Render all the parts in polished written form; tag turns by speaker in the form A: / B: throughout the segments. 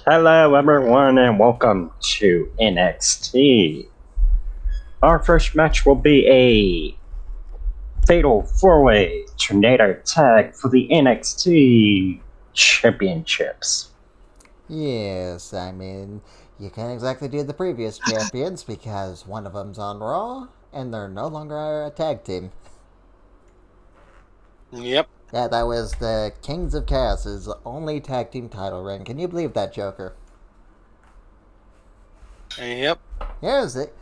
A: Hello, everyone, and welcome to NXT. Our first match will be a fatal four-way tornado tag for the NXT championships.
B: Yes, I mean, you can't exactly do the previous champions because one of them's on Raw and they're no longer a tag team.
C: Yep.
B: Yeah, that was the Kings of Chaos's only tag team title reign. Can you believe that, Joker?
C: Yep.
B: Here's it.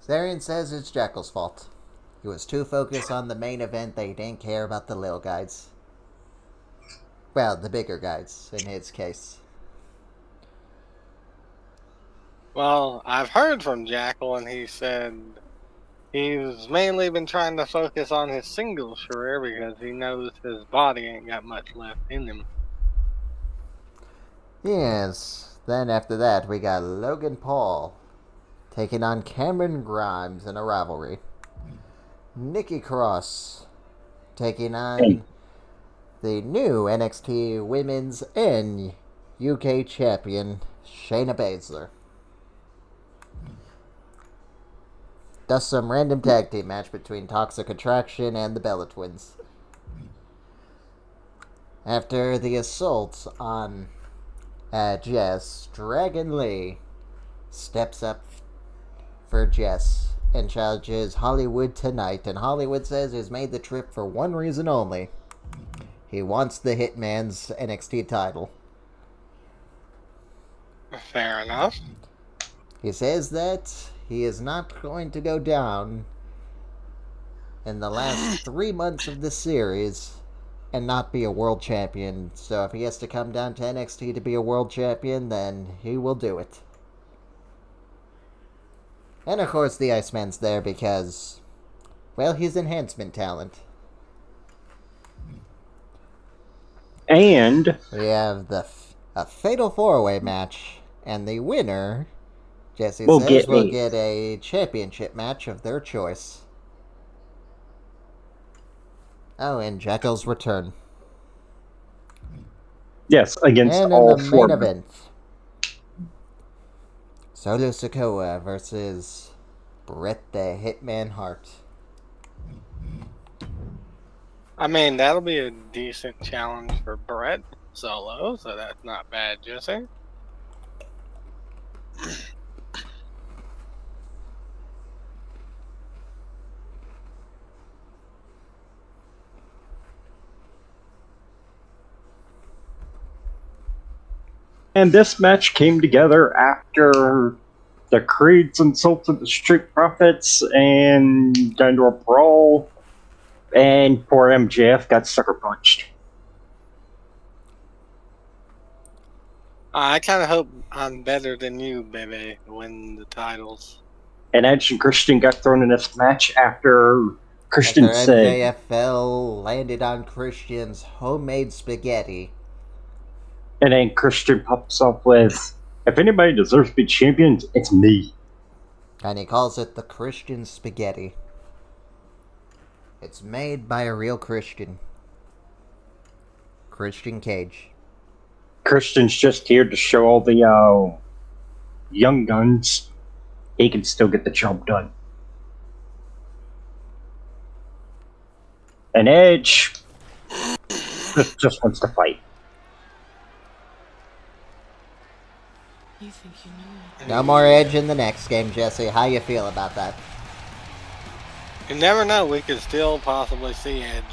B: Zarian says it's Jekyll's fault. He was too focused on the main event that he didn't care about the little guys. Well, the bigger guys, in his case.
C: Well, I've heard from Jackal, and he said he's mainly been trying to focus on his singles career because he knows his body ain't got much left in him.
B: Yes. Then after that, we got Logan Paul taking on Cameron Grimes in a rivalry. Nikki Cross taking
A: And
B: on the new NXT Women's and UK Champion Shayna Baszler. Thus, some random tag team match between Toxic Attraction and the Bella Twins. After the assault on Jess, Dragon Lee steps up for Jess and challenges Hollywood tonight. And Hollywood says he's made the trip for one reason only. He wants the Hitman's NXT title.
C: Fair enough.
B: He says that he is not going to go down in the last 3 months of the series and not be a world champion. So if he has to come down to NXT to be a world champion, then he will do it. And of course the Iceman's there because, well, he's enhancement talent.
A: and
B: We have a fatal four-way match, and the winner, Jesse
A: we'll
B: says,
A: get
B: will get a championship match of their choice. Oh, and Jekyll's return.
A: against
B: And in
A: all
B: the
A: four
B: main
A: men.
B: event, Solo Sikoa versus Bret the Hitman Hart.
C: I mean, that'll be a decent challenge for Brett Solo, so that's not bad, Jesse.
A: And this match came together after the Creeds insulted the Street Profits and got into a brawl, and poor MJF got sucker punched.
C: I kind of hope I'm better than you, baby, to win the titles.
A: And Edge and Christian got thrown in this match after Christian
B: After
A: said,
B: MJF landed on Christian's homemade spaghetti.
A: and then Christian pops up with, if anybody deserves to be champion, it's me.
B: And he calls it the Christian spaghetti. It's made by a real Christian. Christian Cage.
A: Christian's just here to show all the young guns he can still get the job done. And Edge just wants to fight.
D: You think you know me?
B: No more Edge in the next game, Jesse. How you feel about that?
C: You never know, we could still possibly see Edge.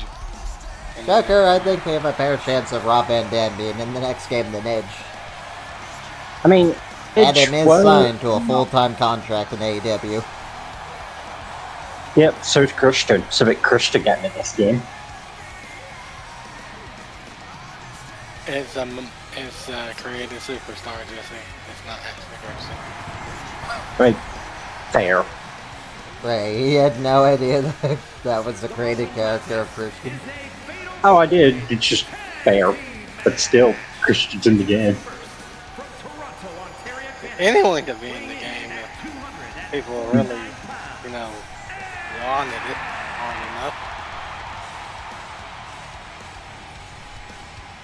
B: Joker, I think we have a better chance of Rob Van Dam being in the next game than Edge.
A: I mean, Edge
B: Adam is signed to a full-time contract in AEW.
A: Yep, so's Christian. So that Christian got into this game.
C: It's creative superstar, Jesse. It's not actually Christian.
A: Right, fair.
B: Right, he had no idea that that was the created character of Christian.
A: Oh, I did. It's just fair. But still, Christian's in the game.
C: Anyone could be in the game if people really, wanted it hard enough.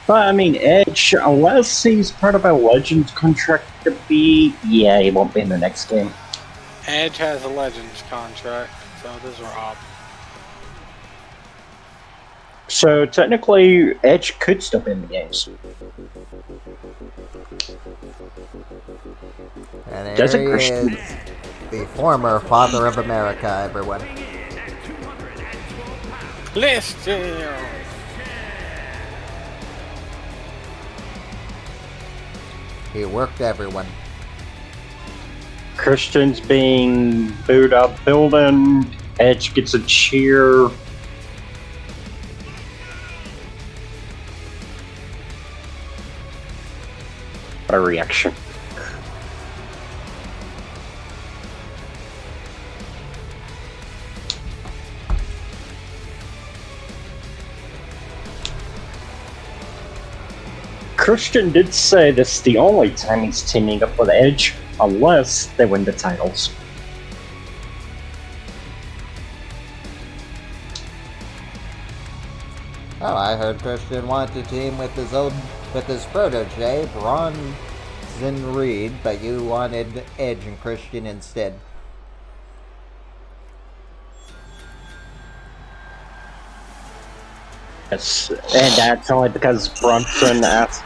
A: But I mean, Edge, unless he's part of a Legends contract to be, yeah, he won't be in the next game.
C: Edge has a Legends contract, so does Rob.
A: So technically, Edge could still be in the games.
B: And
A: Doesn't
B: here he
A: Christian-
B: is, the former father of America, everyone.
C: Christian!
B: He worked everyone.
A: Christian's being booed up building. Edge gets a cheer. What a reaction. Christian did say this is the only time he's teaming up with Edge, unless they win the titles.
B: Oh, I heard Christian wanted to team with his protege, Bronson Reed, but you wanted Edge and Christian instead.
A: Yes, and that's only because Bronson asked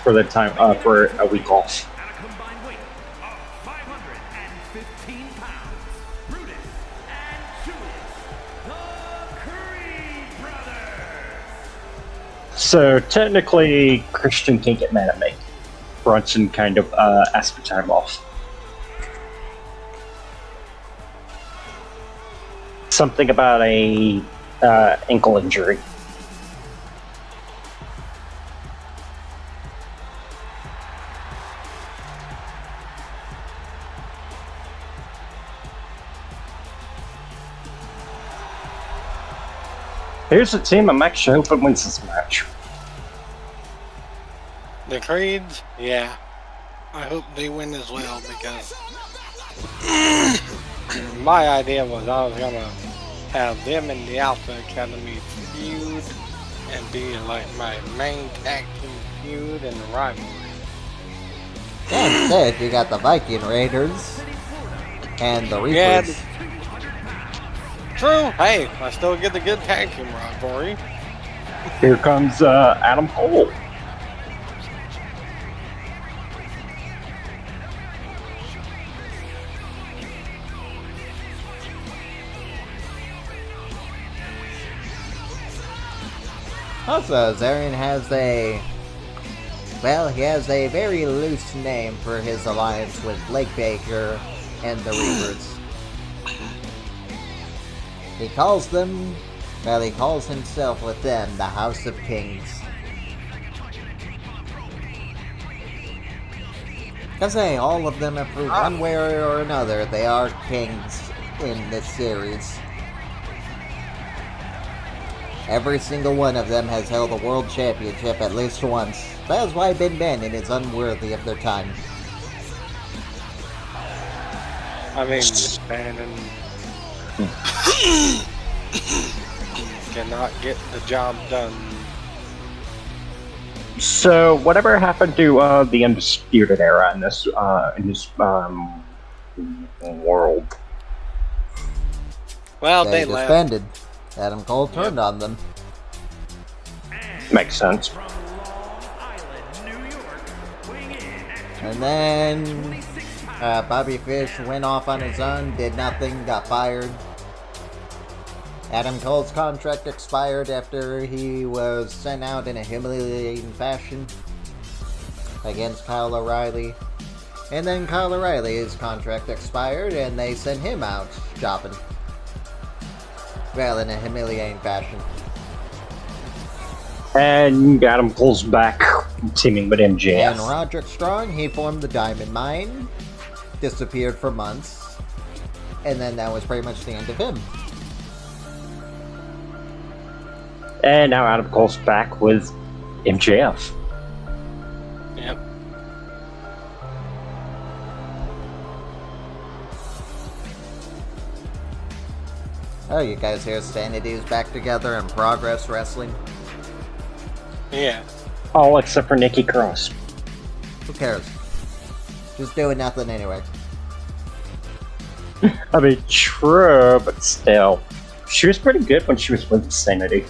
A: for the time for a week off.
E: At a combined weight of 515 pounds, Brutus and Julius, the Creed brothers.
A: So technically, Christian can't get mad at me. Bronson kind of asked for time off. Something about a ankle injury. Here's a team I'm actually hoping wins this match.
C: The Creeds? Yeah. I hope they win as well because my idea was I was gonna have them in the Alpha Academy feud and be like my main tag team feud and rivalry.
B: Yeah, instead, you got the Viking Raiders and the
C: Yeah,
B: Reapers.
C: true. Hey, I still get the good tag team rivalry.
A: Here comes Adam Cole.
B: Also, Zarian has he has a very loose name for his alliance with Blake Baker and the Reapers. He calls himself with them the House of Kings. Because all of them have proved one way or another they are kings in this series. Every single one of them has held a world championship at least once. That's why Ben Bannon is unworthy of their time.
C: I mean, Bannon cannot get the job done.
A: So, whatever happened to the Undisputed Era in this world?
C: Well,
B: They
C: they left.
B: disbanded. Adam Cole turned on them.
A: Makes sense.
E: From Long Island, New York, weighing in at
B: And then
E: 226 pounds.
B: Bobby Fish went off on his own, did nothing, got fired. Adam Cole's contract expired after he was sent out in a humiliating fashion against Kyle O'Reilly. And then Kyle O'Reilly's contract expired and they sent him out shopping. Well, in a humiliating fashion.
A: And Adam Cole's back, teaming with MJF.
B: And Roderick Strong, he formed the Diamond Mine, disappeared for months, and then that was pretty much the end of him.
A: And now Adam Cole's back with MJF.
C: Yep.
B: Oh, you guys hear Sanity's back together in Progress Wrestling?
C: Yeah.
A: All except for Nikki Cross.
B: Who cares? Just doing nothing anyway.
A: I mean, true, but still. She was pretty good when she was with Insanity.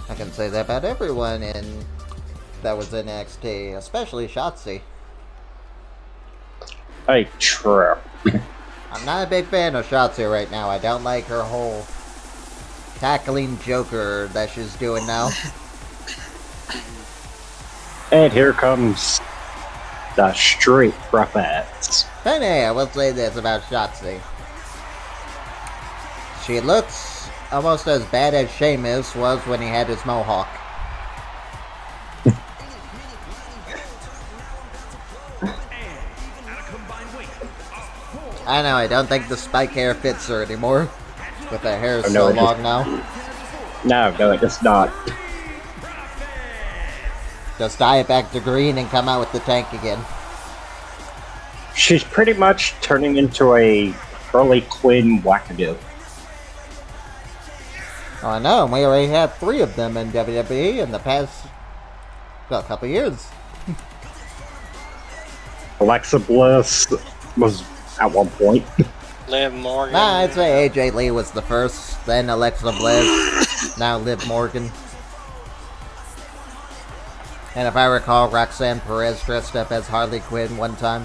B: I can say that about everyone that was in NXT, especially Shotzi.
A: Hey, true.
B: I'm not a big fan of Shotzi right now. I don't like her whole tackling Joker that she's doing now.
A: And here comes the Street Profits.
B: But hey, I will say this about Shotzi. She looks almost as bad as Sheamus was when he had his mohawk. I know, I don't think the spike hair fits her anymore. With her hair
A: Oh,
B: so
A: no,
B: long now.
A: No, it does not.
B: Just dye it back to green and come out with the tank again.
A: She's pretty much turning into a Harley Quinn wackadoo.
B: Oh, I know, we already had 3 of them in WWE in the past couple years.
A: Alexa Bliss was at one point.
C: Liv Morgan.
B: Nah, I'd say AJ Lee was the first, then Alexa Bliss, now Liv Morgan. And if I recall, Roxanne Perez dressed up as Harley Quinn one time.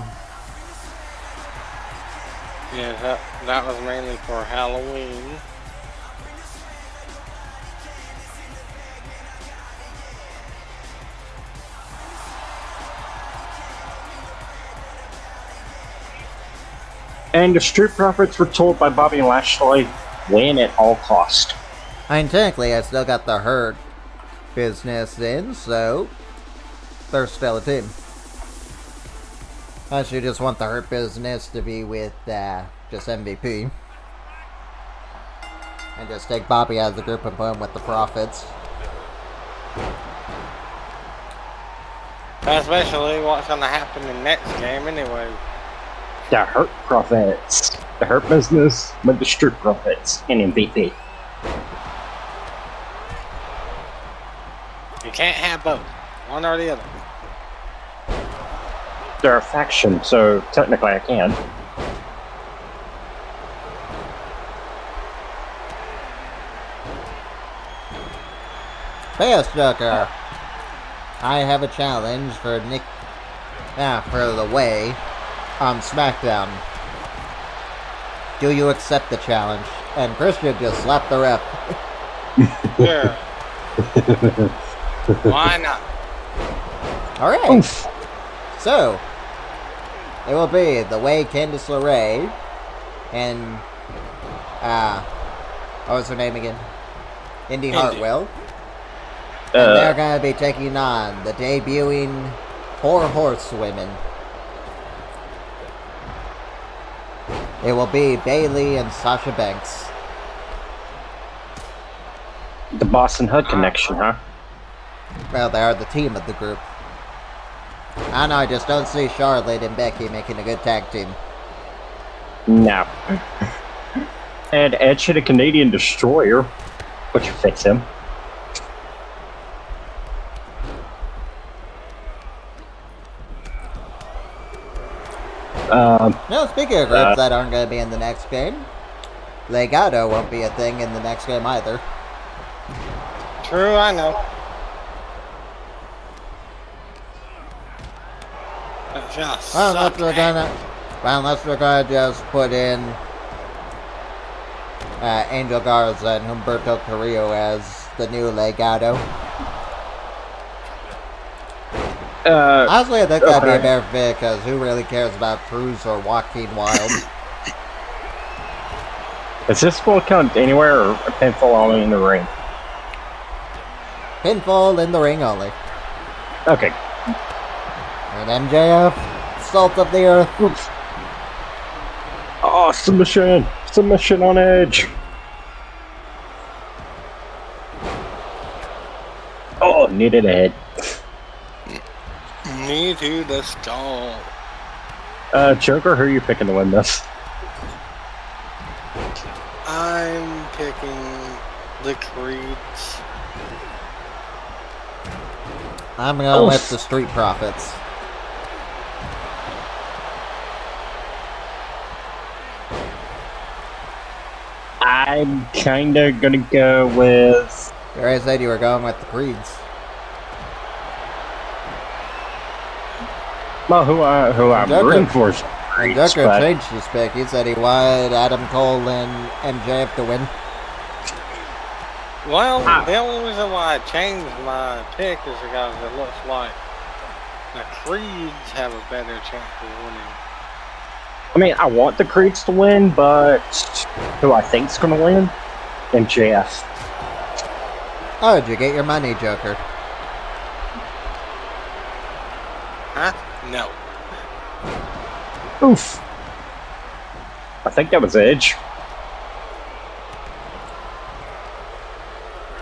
C: Yeah, that was mainly for Halloween.
A: And the Street Profits were told by Bobby Lashley, win at all cost.
B: I mean, technically, I still got the Hurt business in, so they're still a team. I should just want the Hurt business to be with just MVP. And just take Bobby out of the group and put him with the Profits.
C: That's basically what's going to happen in the next game anyway.
A: The Hurt Profits. The Hurt business with the Street Profits and MVP.
C: You can't have both. One or the other.
A: They're a faction, so technically I can.
B: Fast Joker! I have a challenge for for the way on SmackDown. Do you accept the challenge? And Christian just slapped the ref.
C: Sure. Why not?
B: Alright.
A: Oof.
B: So, it will be the way Candice LeRae and, what was her name again? Indy Hartwell. And they're going to be taking on the debuting 4 Horsewomen. It will be Bayley and Sasha Banks.
A: The Boston Hood connection, huh?
B: Well, they are the team of the group. I know, I just don't see Charlotte and Becky making a good tag team.
A: No. And Edge hit a Canadian Destroyer, which fits him.
B: Now, speaking of groups that aren't going to be in the next game, Legado won't be a thing in the next game either.
C: True, I know. But just
B: Unless we're gonna just put in Angel Garza and Humberto Carrillo as the new Legado. Honestly, I think that'd be a better fit, because who really cares about Cruz or Joaquin Wilde?
A: Is this will count anywhere or a pinfall only in the ring?
B: Pinfall in the ring only.
A: Okay.
B: And MJF, Salt of the Earth.
A: Oof. Oh, submission! Submission on Edge! Oh, needed a hit.
C: knee to the skull.
A: Joker, who are you picking to win this?
C: I'm picking The Creeds.
B: I'm going
A: Oof.
B: with the Street Profits.
A: I'm kinda gonna go with.
B: You already said you were going with the Creeds.
A: Well, who I'm
B: Joker.
A: rooting for is
B: And
A: Creeds,
B: Joker
A: but
B: changed his pick. He said he wanted Adam Cole and MJF to win.
C: Well, the only reason why I changed my pick is because it looks like the Creeds have a better chance of winning.
A: I mean, I want the Creeds to win, but who I think's gonna win? MJF.
B: Oh, did you get your money, Joker?
C: Huh? No.
A: Oof. I think that was Edge.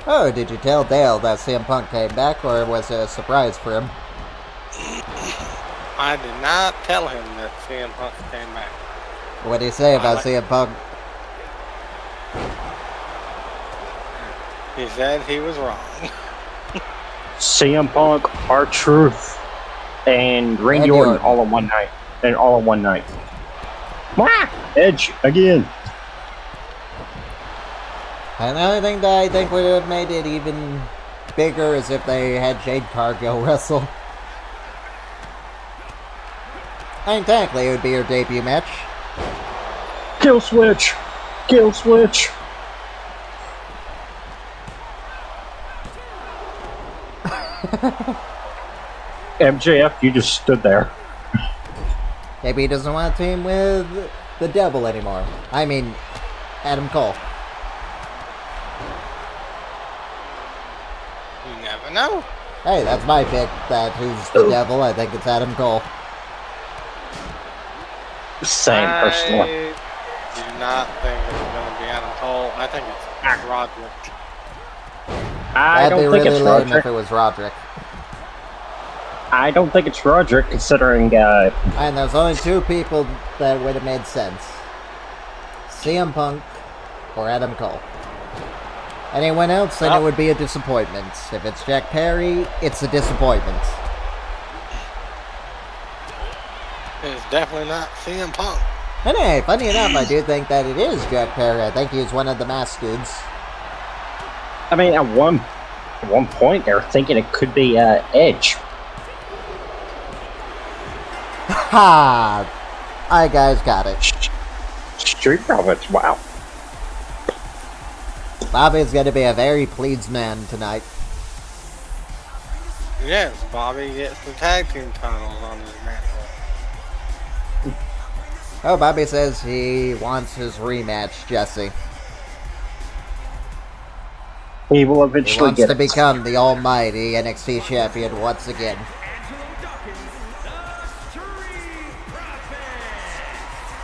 B: Oh, did you tell Dale that CM Punk came back, or was it a surprise for him?
C: I did not tell him that CM Punk came back.
B: What did he say about CM Punk?
C: He said he was wrong.
A: CM Punk, R-Truth, and Randy
B: Randy
A: Orton
B: Orton.
A: all in one night. And all in one night. Wah! Edge again.
B: And the only thing that I think would have made it even bigger is if they had Jade Cargill wrestle. I mean, technically it would be her debut match.
A: Kill switch. Kill switch. MJF, you just stood there.
B: Maybe he doesn't want to team with the devil anymore. I mean, Adam Cole.
C: You never know.
B: Hey, that's my pick. That who's the
A: Ooh.
B: devil. I think it's Adam Cole.
A: Same, personally.
C: I do not think it's going to be Adam Cole. I think it's Roderick.
A: I
B: That'd be
A: don't think
B: really
A: it's
B: lame
A: Roderick.
B: if it was Roderick.
A: I don't think it's Roderick, considering
B: And there's only two people that would have made sense. CM Punk or Adam Cole. Anyone else, then it would be a disappointment. If it's Jack Perry, it's a disappointment.
C: It's definitely not CM Punk.
B: And hey, funny enough, I do think that it is Jack Perry. I think he's one of the masked dudes.
A: I mean, at one point, they were thinking it could be Edge.
B: Ha! I guys got it.
A: Street Profits, wow.
B: Bobby's gonna be a very pleased man tonight.
C: Yes, Bobby gets the tag team titles on his mantle.
B: Oh, Bobby says he wants his rematch, Jesse.
A: He will
B: He
A: eventually
B: wants
A: get
B: to
A: it.
B: become the almighty NXT champion once again.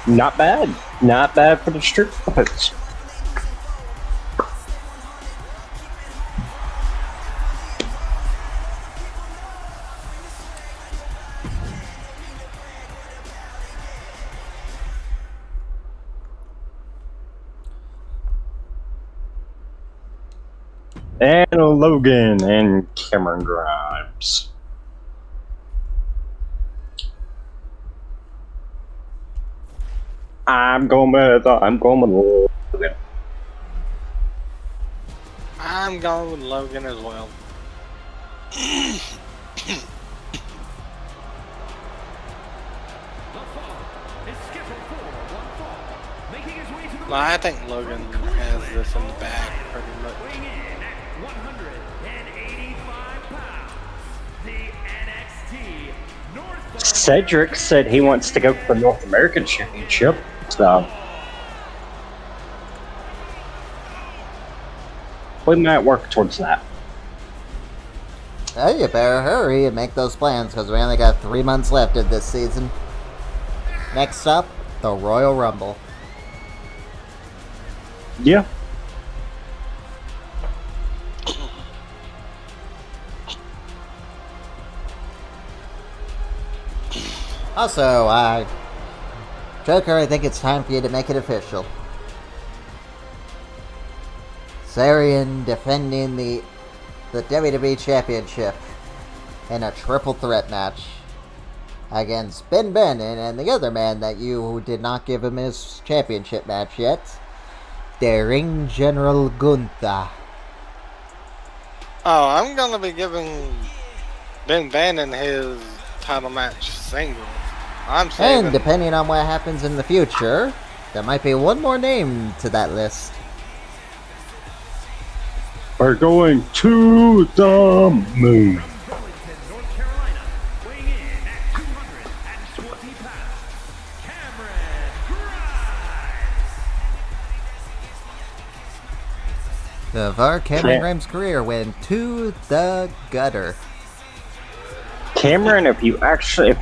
A: Not bad. Not bad for the Street Profits. And Logan and Cameron Grimes. I'm going with Logan.
C: I'm going with Logan as well. Well, I think Logan has this in the bag pretty much.
E: Weighing in at 185 pounds, the NXT North
A: Cedric said he wants to go for the North American Championship, so we might work towards that.
B: Hey, you better hurry and make those plans because we only got 3 months left of this season. Next up, the Royal Rumble.
A: Yeah.
B: Also, Joker, I think it's time for you to make it official. Kazarian defending the WWE Championship in a triple threat match against Ben Bannon and the other man that you did not give him his championship match yet, the Ring General Gunther.
C: Oh, I'm gonna be giving Ben Bannon his title match singles. I'm saving.
B: And depending on what happens in the future, there might be one more name to that list.
A: We're going to the moon.
E: From Burlington, North Carolina, weighing in at 220 pounds, Cameron Grimes.
B: So far, Cameron
A: Yeah.
B: Grimes' career went to the gutter.
A: Cameron, if you actually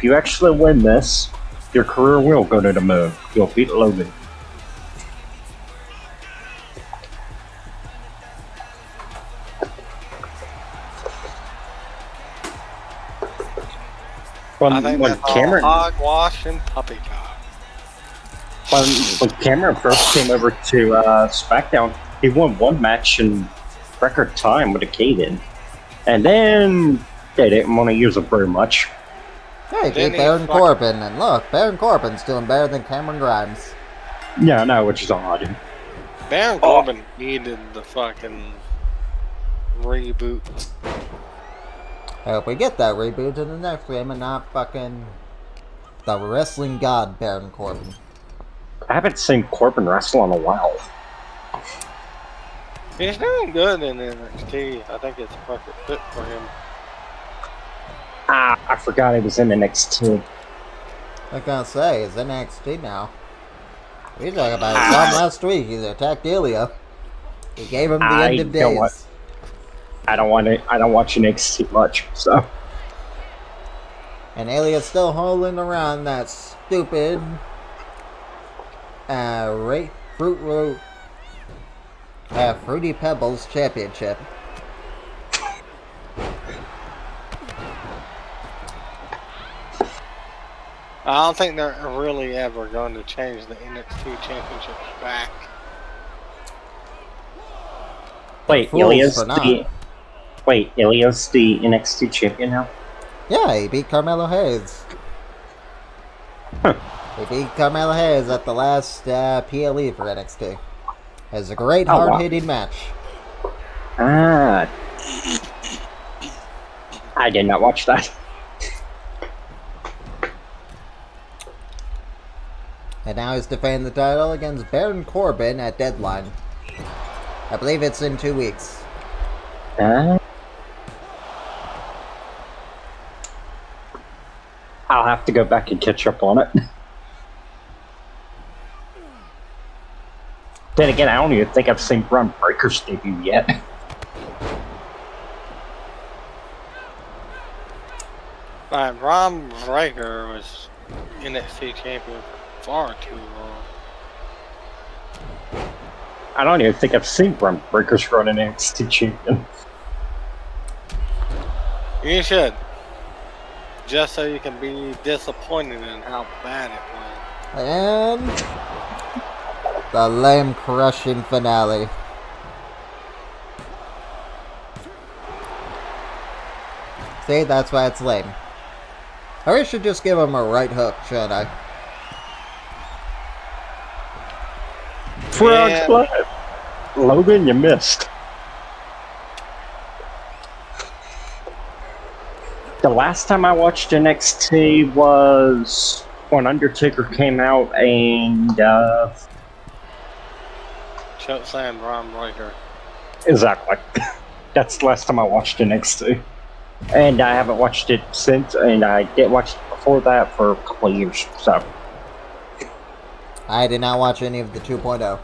A: win this, your career will go to the moon. You'll beat Logan.
C: I think that's
A: Cameron,
C: all hogwash and puppy dog.
A: when Cameron first came over to SmackDown, he won one match in record time with a Kaden, and then they didn't want to use him very much.
B: Hey,
C: Then
B: beat
C: he
B: Baron
C: fucking-
B: Corbin, and look, Baron Corbin's doing better than Cameron Grimes.
A: Yeah, I know, which is odd.
C: Baron Corbin needed the fucking reboot.
B: I hope we get that reboot in the next game and not fucking the wrestling god Baron Corbin.
A: I haven't seen Corbin wrestle in a while.
C: He's doing good in NXT. I think it's a perfect fit for him.
A: I forgot he was in NXT.
B: I was gonna say, it's NXT now. We talked about it some last week. He attacked Ilya. He gave him the
A: I
B: end of
A: don't
B: days.
A: want- I don't watch NXT much, so
B: And Ilya's still holding around that stupid Fruity Pebbles Championship.
C: I don't think they're really ever going to change the NXT Championship back.
A: wait,
B: Fools
A: Ilya's
B: for not.
A: Ilya's the NXT champion now.
B: Yeah, he beat Carmelo Hayes.
A: Huh.
B: He beat Carmelo Hayes at the last PLE for NXT. It was a great,
A: Oh, wow.
B: hard-hitting match.
A: Ah, I did not watch that.
B: And now he's defending the title against Baron Corbin at Deadline. I believe it's in 2 weeks.
A: I'll have to go back and catch up on it. Then again, I don't even think I've seen Braun Breaker's debut yet.
C: Ron Breaker was NXT champion for far too long.
A: I don't even think I've seen Braun Breaker's run an NXT champion.
C: You should. Just so you can be disappointed in how bad it was.
B: And the lame crushing finale. See, that's why it's lame. I should just give him a right hook, shouldn't I?
A: Frog
C: Yeah.
A: Splash! Logan, you missed. The last time I watched NXT was when Undertaker came out and
C: Chokeslam Ron Breaker.
A: exactly. That's the last time I watched NXT. And I haven't watched it since, and I didn't watch it before that for a couple of years, so.
B: I did not watch any of the 2.0.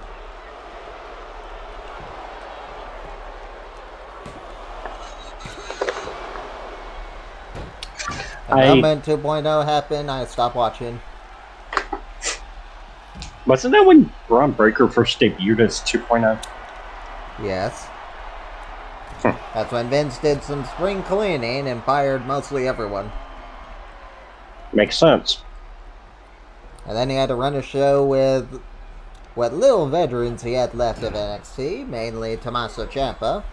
B: And the moment 2.0 happened, I stopped watching.
A: Wasn't that when Braun Breaker first debuted as 2.0?
B: Yes. That's when Vince did some spring cleaning and fired mostly everyone.
A: Makes sense.
B: And then he had to run a show with what little veterans he had left of NXT, mainly Tommaso Ciampa.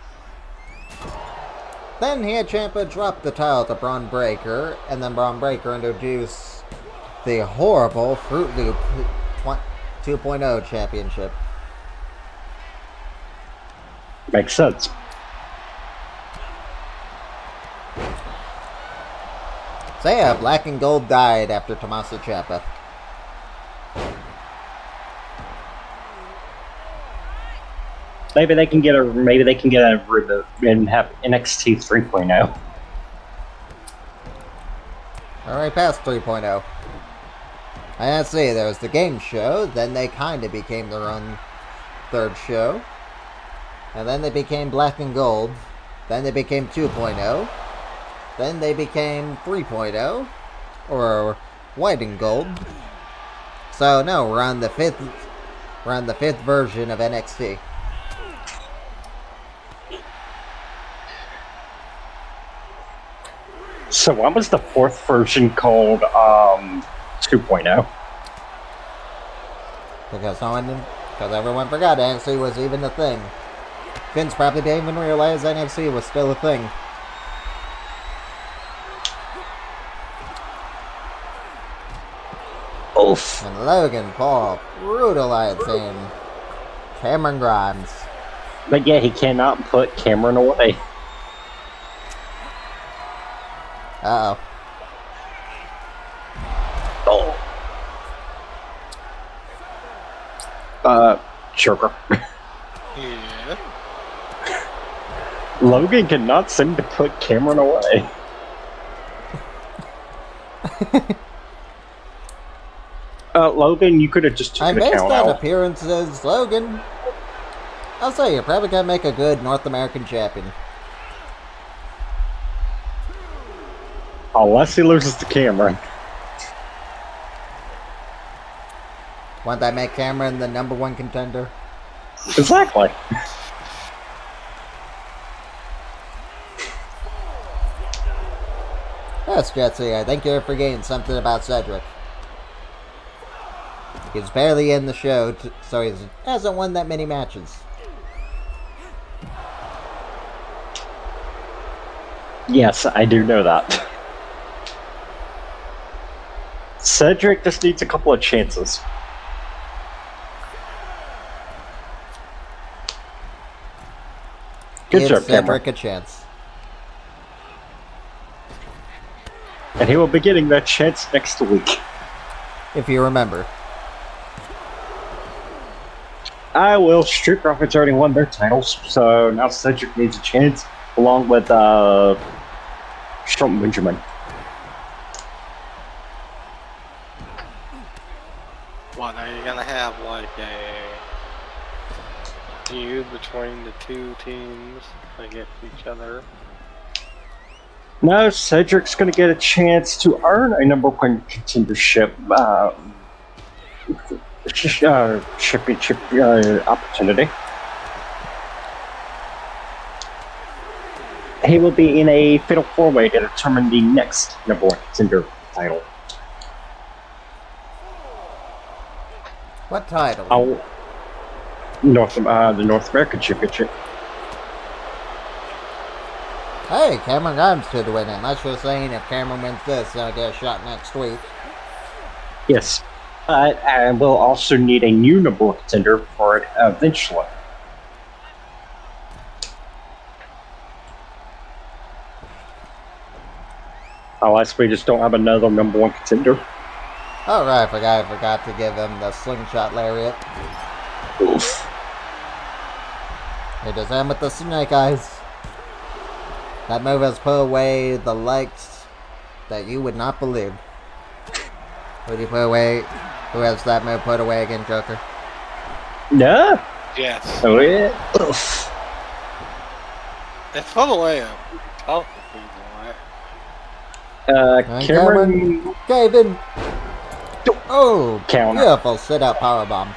B: Then he had Ciampa drop the title to Braun Breaker, and then Braun Breaker introduced the horrible Fruit Loop 2.0 championship.
A: Makes sense.
B: So yeah, Black and Gold died after Tommaso Ciampa.
A: Maybe they can get a reboot and have NXT 3.0.
B: Alright, past 3.0. I gotta say, there was the game show, then they kinda became their own third show. And then they became Black and Gold. Then they became 2.0. Then they became 3.0. Or White and Gold. So no, we're on the fifth version of NXT.
A: So what was the fourth version called 2.0?
B: Because everyone forgot NXT was even a thing. Vince probably didn't even realize NXT was still a thing.
A: Oof.
B: And Logan Paul brutalizing Cameron Grimes.
A: But yeah, he cannot put Cameron away.
B: Uh-oh.
A: Joker.
C: Yeah.
A: Logan cannot seem to put Cameron away. Logan, you could have just
B: And
A: taken
B: based
A: account
B: on
A: out.
B: appearances, Logan, I'll say you're probably gonna make a good North American champion.
A: Unless he loses to Cameron.
B: Won't that make Cameron the #1 contender?
A: Exactly.
B: Yes, Jesse, I think you're forgetting something about Cedric. He's barely in the show, so he hasn't won that many matches.
A: Yes, I do know that. Cedric just needs a couple of chances. Good
B: Give
A: job, Cameron.
B: Cedric a chance.
A: And he will be getting that chance next week.
B: If you remember.
A: I will. Street Profits already won their titles, so now Cedric needs a chance, along with Shelton Benjamin.
C: What, are you gonna have like a feud between the two teams against each other?
A: No, Cedric's going to get a chance to earn a #1 contendership championship opportunity. He will be in a fatal four-way to determine the next #1 contender title.
B: What title?
A: The North American Championship.
B: Hey, Cameron Grimes could win it. That's just saying if Cameron wins this, he'll get a shot next week.
A: Yes, but I will also need a new #1 contender for it eventually. Unless we just don't have another #1 contender.
B: Oh right, I forgot to give him the slingshot lariat.
A: Oof.
B: He does him with the snake eyes. That move has put away the likes that you would not believe. Who do you put away? Who has that move put away again, Joker?
A: No.
C: Yes.
A: Oh yeah. Oof.
C: It's put away a couple people, right?
B: And
A: Cameron.
B: gave in. Oh,
A: Counter.
B: beautiful sit-out powerbomb.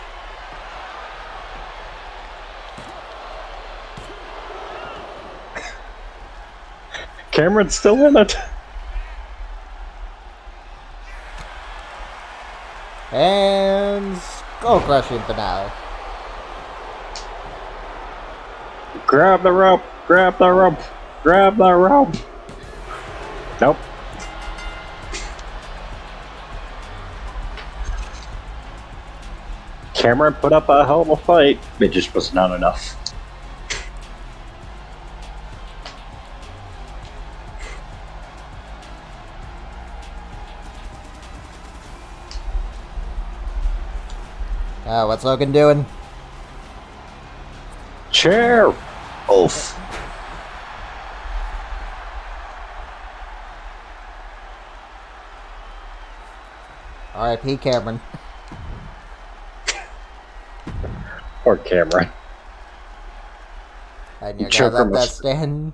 A: Cameron's still in it.
B: And skull-crushing finale.
A: Grab the rope! Grab the rope! Grab the rope! Nope. Cameron put up a hell of a fight. It just was not enough.
B: What's Logan doing?
A: Chair! Oof.
B: R.I.P. Cameron.
A: Poor Cameron.
B: And you're
A: Joker
B: gonna let that
A: must-
B: stand?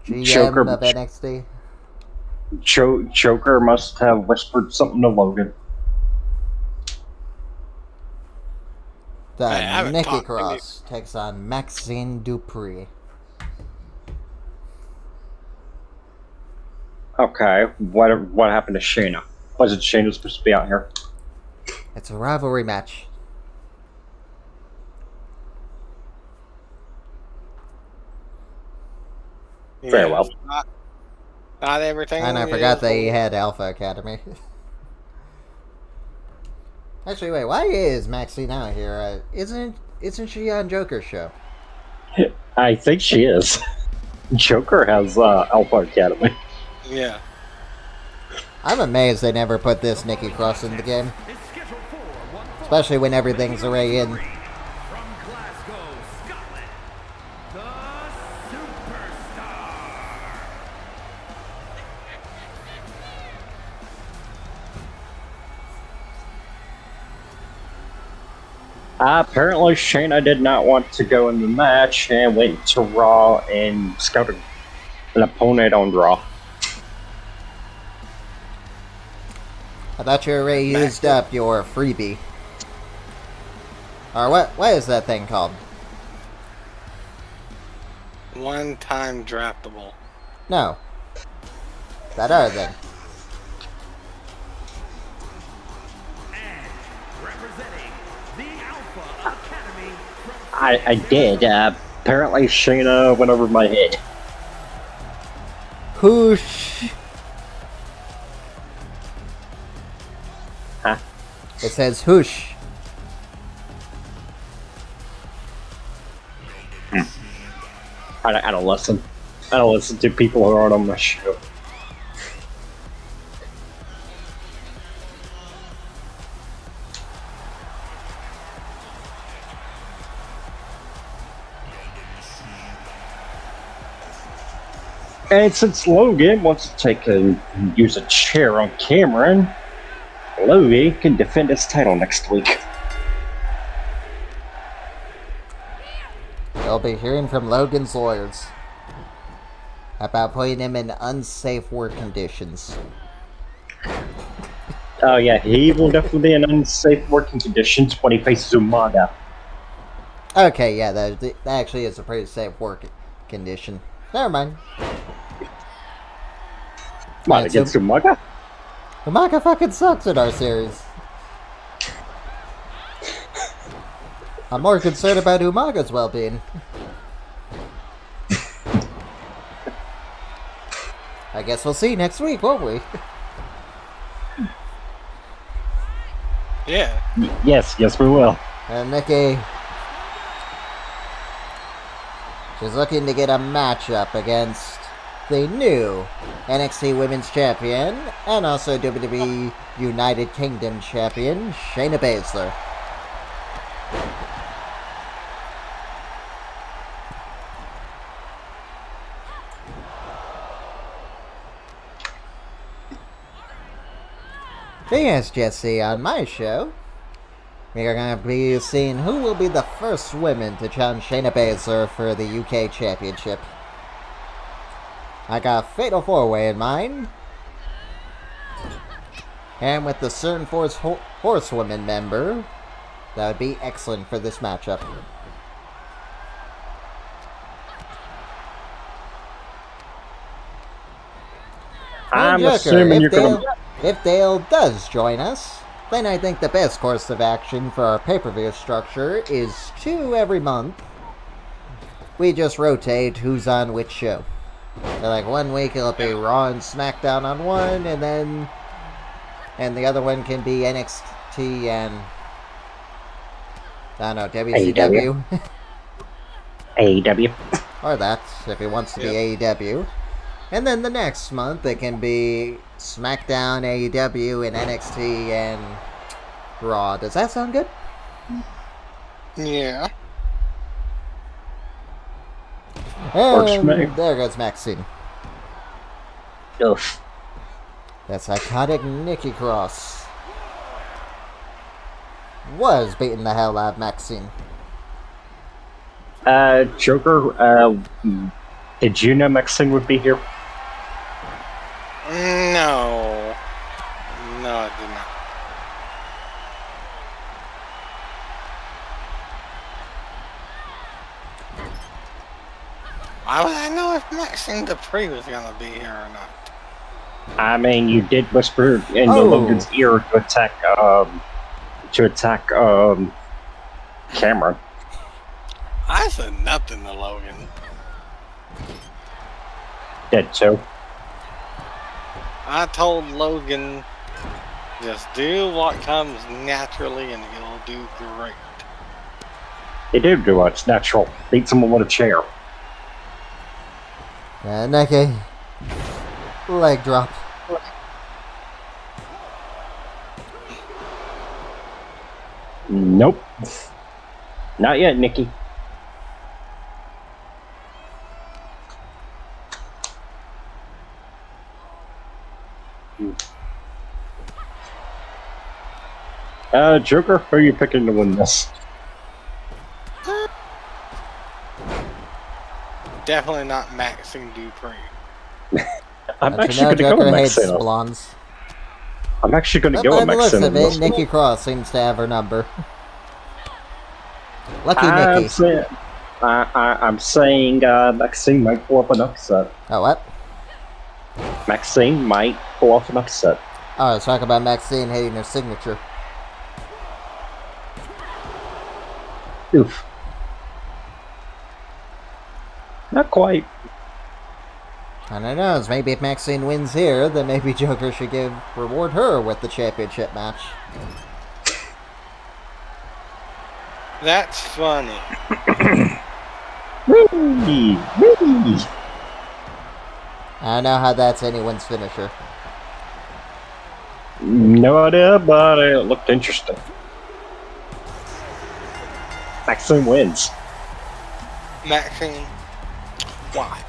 B: GM
A: Joker-
B: of NXT?
A: Joker must have whispered something to Logan.
C: I haven't
B: Nikki
C: talked to
B: Cross takes on Maxine Dupree.
A: Okay, what happened to Shayna? Wasn't Shayna supposed to be out here?
B: It's a rivalry match.
A: Very well.
C: Not everything.
B: And I forgot they had Alpha Academy. Actually, wait, why is Maxine out here? Isn't she on Joker's show?
A: I think she is. Joker has Alpha Academy.
C: Yeah.
B: I'm amazed they never put this Nikki Cross in the game.
E: Is scheduled for one fall.
B: Especially when everything's already in.
E: From Glasgow, Scotland, the Superstar.
A: Apparently, Shayna did not want to go in the match and went to Raw and scouted an opponent on Raw.
B: I thought you already used up your freebie. Or what is that thing called?
C: One-time draftable.
B: No. That other thing.
E: And representing the Alpha Academy from
A: I did. Apparently, Shayna went over my head.
B: Whoosh.
A: Huh?
B: It says whoosh.
A: I don't listen. I don't listen to people who aren't on my show. And since Logan wants to use a chair on Cameron, Logan can defend his title next week.
B: You'll be hearing from Logan's lawyers about putting him in unsafe work conditions.
A: Oh yeah, he will definitely be in unsafe working conditions when he faces Umaga.
B: Okay, yeah, that actually is a pretty safe work condition. Never mind.
A: What,
B: Right,
A: against
B: so-
A: Umaga?
B: Umaga fucking sucks in our series. I'm more concerned about Umaga's well-being. I guess we'll see next week, won't we?
C: Yeah.
A: Yes, we will.
B: And Nikki, she's looking to get a matchup against the new NXT Women's Champion and also WWE United Kingdom Champion, Shayna Baszler. Yes, Jesse, on my show, we are going to be seeing who will be the first women to challenge Shayna Baszler for the UK Championship. I got a Fatal 4-Way in mind, and with the Certain Force Horsewoman member, that would be excellent for this matchup.
A: I'm
B: Joker,
A: assuming you're
B: Dale,
A: gonna.
B: if Dale does join us, then I think the best course of action for our pay-per-view structure is 2 every month. We just rotate who's on which show. So like 1 week it'll be Raw and SmackDown on one, and the other one can be NXT and I don't know, WCW.
A: AEW.
B: Or that, if he wants to be AEW. And then the next month it can be SmackDown, AEW, and NXT and Raw. Does that sound good?
C: Yeah.
A: Works for me.
B: And there goes Maxine.
A: Oof.
B: That's iconic Nikki Cross. Was beating the hell out of Maxine.
A: Joker, did you know Maxine would be here?
C: No. No, I did not. Why would I know if Maxine Dupree was gonna be here or not?
A: I mean, you did whisper in Logan's ear to attack Cameron.
C: I said nothing to Logan.
A: Did too.
C: I told Logan, just do what comes naturally and you'll do great.
A: You do what's natural. Beat someone with a chair.
B: Nikki. Leg drop.
A: Nope. Not yet, Nikki. Joker, who are you picking to win this?
C: Definitely not Maxine Dupree.
A: I'm
B: Don't
A: actually
B: you know
A: going to go
B: Joker
A: with
B: hates
A: Maxine.
B: blondes?
A: I'm actually going to
B: But
A: go
B: by
A: with
B: the looks
A: Maxine.
B: of it, Nikki Cross seems to have her number. Lucky
A: I'm
B: Nikki.
A: saying, I'm saying Maxine might pull up an upset.
B: Oh, what?
A: Maxine might pull off an upset.
B: Oh, I was talking about Maxine hitting her signature.
A: Oof. Not quite.
B: I don't know. Maybe if Maxine wins here, then maybe Joker should reward her with the championship match.
C: That's funny.
A: Whee! Whee!
B: I don't know how that's anyone's finisher.
A: No idea, but it looked interesting. Maxine wins.
C: Maxine, why?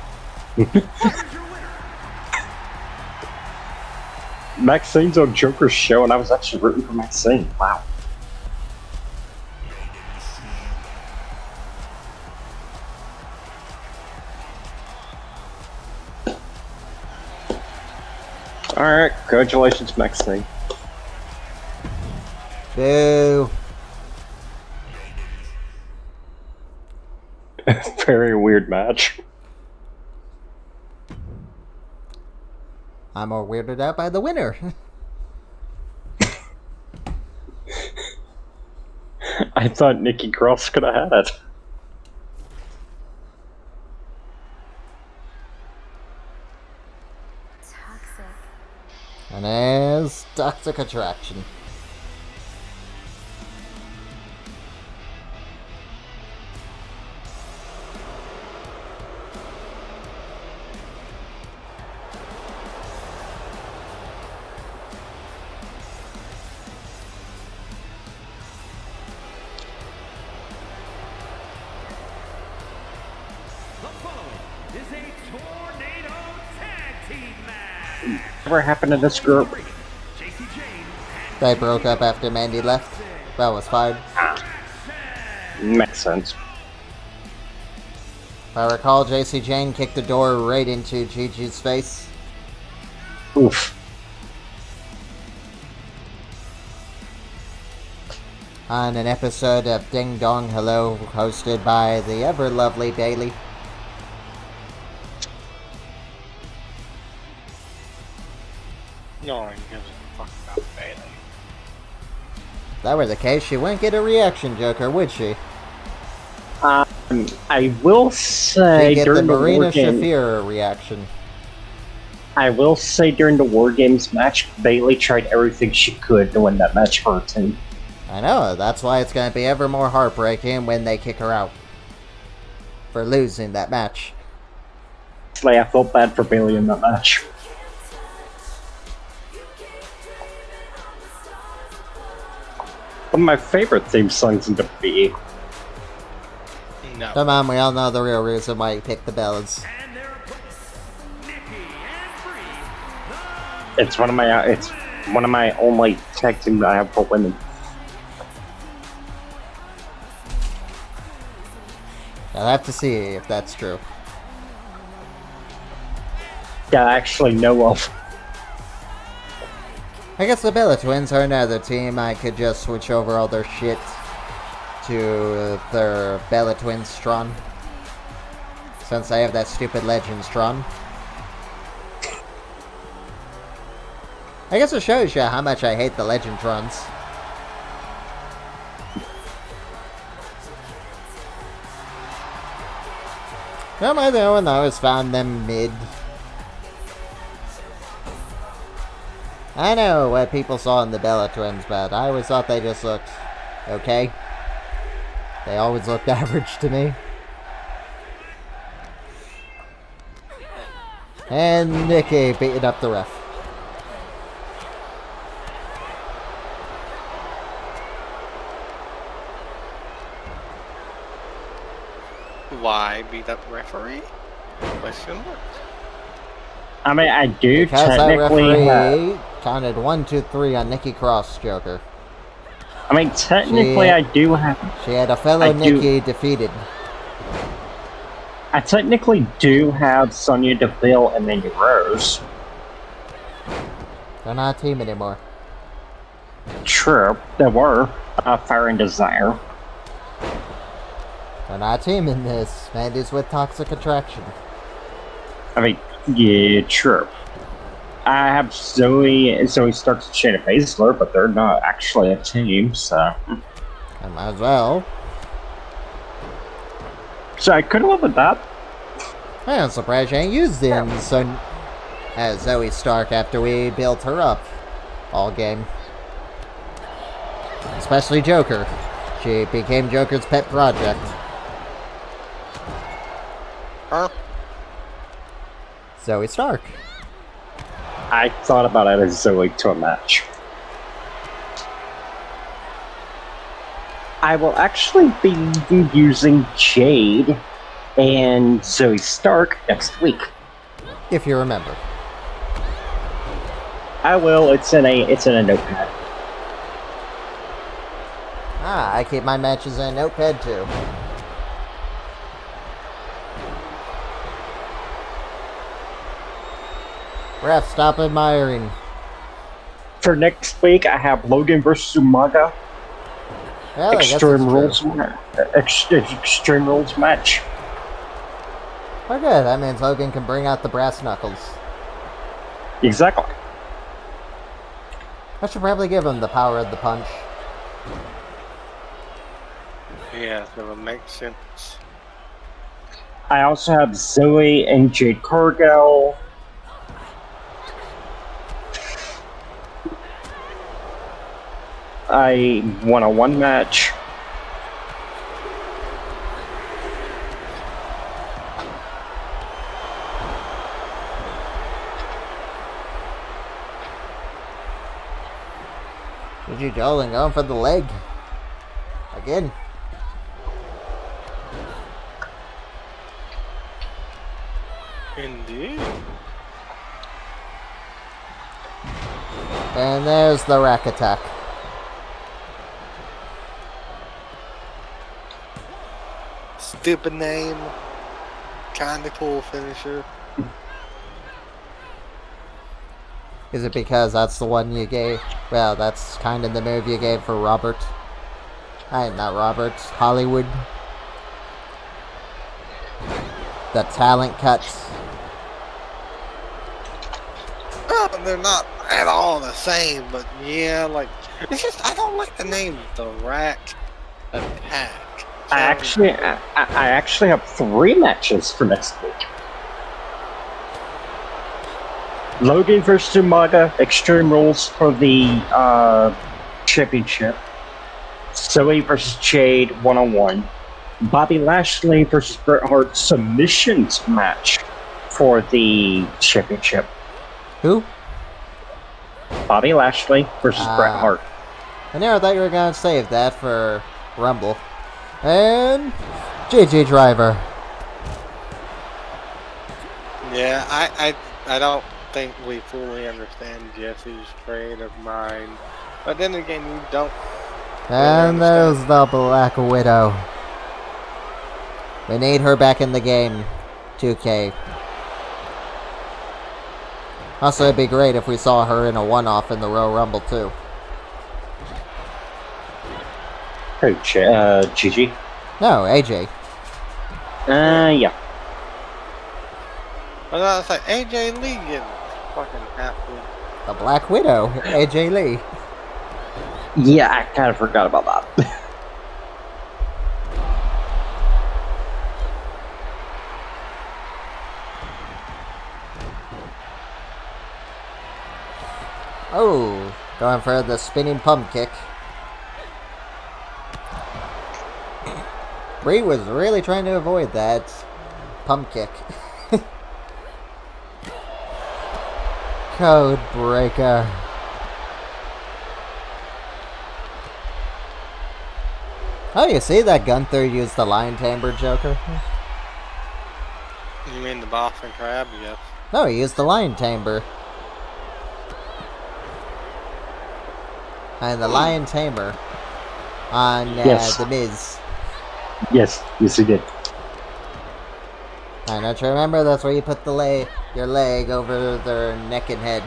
A: Maxine's on Joker's show, and I was actually rooting for Maxine. Wow. Alright, congratulations, Maxine.
B: Boo.
A: Very weird match.
B: I'm more weirded out by the winner.
A: I thought Nikki Cross could have had it.
D: Toxic.
B: And there's Toxic Attraction.
E: The following is a tornado tag team match.
A: Whatever happened to this group?
E: JC Jane
B: They broke up after Mandy left. That was fine.
A: Makes sense.
B: If I recall, JC Jane kicked the door right into Gigi's face.
A: Oof.
B: On an episode of Ding Dong Hello, hosted by the ever lovely Bailey.
C: No one gives a fuck about Bailey.
B: that were the case, she wouldn't get a reaction joker, would she?
A: I will say
B: She'd get the
A: during the
B: Marina
A: War Games,
B: Shafir reaction.
A: I will say during the War Games match, Bailey tried everything she could to win that match for her team.
B: I know, that's why it's going to be ever more heartbreaking when they kick her out for losing that match.
A: Honestly, I felt bad for Bailey in that match. One of my favorite theme songs in WWE.
C: No.
B: Come on, we all know the real reason why you picked the Bellas.
E: And their opponents, Nikki and Brie,
A: It's one of my only tag teams I have for women.
B: I'll have to see if that's true.
A: That I actually know of.
B: I guess the Bella Twins are another team I could just switch over all their shit to their Bella Twins Stron. Since I have that stupid Legend Stron. I guess it shows you how much I hate the Legendtrons. Am I the only one that always found them mid? I know what people saw in the Bella Twins, but I always thought they just looked okay. They always looked average to me. And Nikki beating up the ref.
C: Why beat up referee? Question mark.
A: I mean, I do
B: Because that
A: technically
B: referee counted 1, 2, 3 on Nikki Cross Joker.
A: I mean, technically, I do have.
B: She had a fellow Nikki defeated.
A: I technically do have Sonya Deville and Mandy Rose.
B: They're not a team anymore.
A: True, there were Fire and Desire.
B: They're not a team in this. Mandy's with Toxic Attraction.
A: I mean, yeah, true. I have Zoe Starks and Shayna Baszler, but they're not actually a team, so.
B: I might as well.
A: So I could live with that.
B: I'm surprised she ain't used in as Zoe Stark after we built her up all game. Especially Joker. She became Joker's pet project.
C: Huh?
B: Zoe Stark.
A: I thought about it as Zoe to a match. I will actually be using Jade and Zoe Stark next week.
B: If you remember.
A: I will. It's in a notepad.
B: Ah, I keep my matches in a notepad too. Ref, stop admiring.
A: For next week, I have Logan versus Umaga.
B: Well, I guess
A: Extreme
B: it's
A: Rules,
B: true.
A: Extreme Rules match.
B: Oh good, that means Logan can bring out the brass knuckles.
A: Exactly.
B: I should probably give him the power of the punch.
C: Yeah, that would make sense.
A: I also have Zoe and Jade Cargill. A one-on-one match.
B: Gigi Jolin going for the leg. Again.
C: Indeed.
B: And there's the rack attack.
C: Stupid name. Kinda cool finisher.
B: Is it because that's the one you gave? Well, that's kind of the move you gave for Robert. Not Robert, Hollywood. The talent cuts.
C: Well, they're not at all the same, but yeah, like It's just I don't like the name The Rat Attack.
A: I actually have 3 matches for next week. Logan versus Umaga, Extreme Rules for the championship. Zoe versus Jade, 1-on-1. Bobby Lashley versus Bret Hart submissions match for the championship.
B: Who?
A: Bobby Lashley versus Bret Hart.
B: I never thought you were going to save that for Rumble. And JJ Driver.
C: Yeah, I don't think we fully understand Jesse's trade of mind. But then again, you don't.
B: And there's the Black Widow. We need her back in the game. 2K. Also, it'd be great if we saw her in a one-off in the Royal Rumble, too.
A: Who, Gigi?
B: No, AJ.
A: Yeah.
C: I was like, AJ Lee getting fucking halfway.
B: The Black Widow, AJ Lee.
A: Yeah, I kind of forgot about that.
B: Oh, going for the spinning pump kick. Brie was really trying to avoid that pump kick. Code breaker. Oh, you see that Gunther used the lion tamer Joker?
C: You mean the Boston Crab? Yes.
B: No, he used the lion tamer. And the lion tamer on
A: Yes.
B: The Miz.
A: Yes, he did.
B: I don't remember, that's where you put the your leg over their neck and head.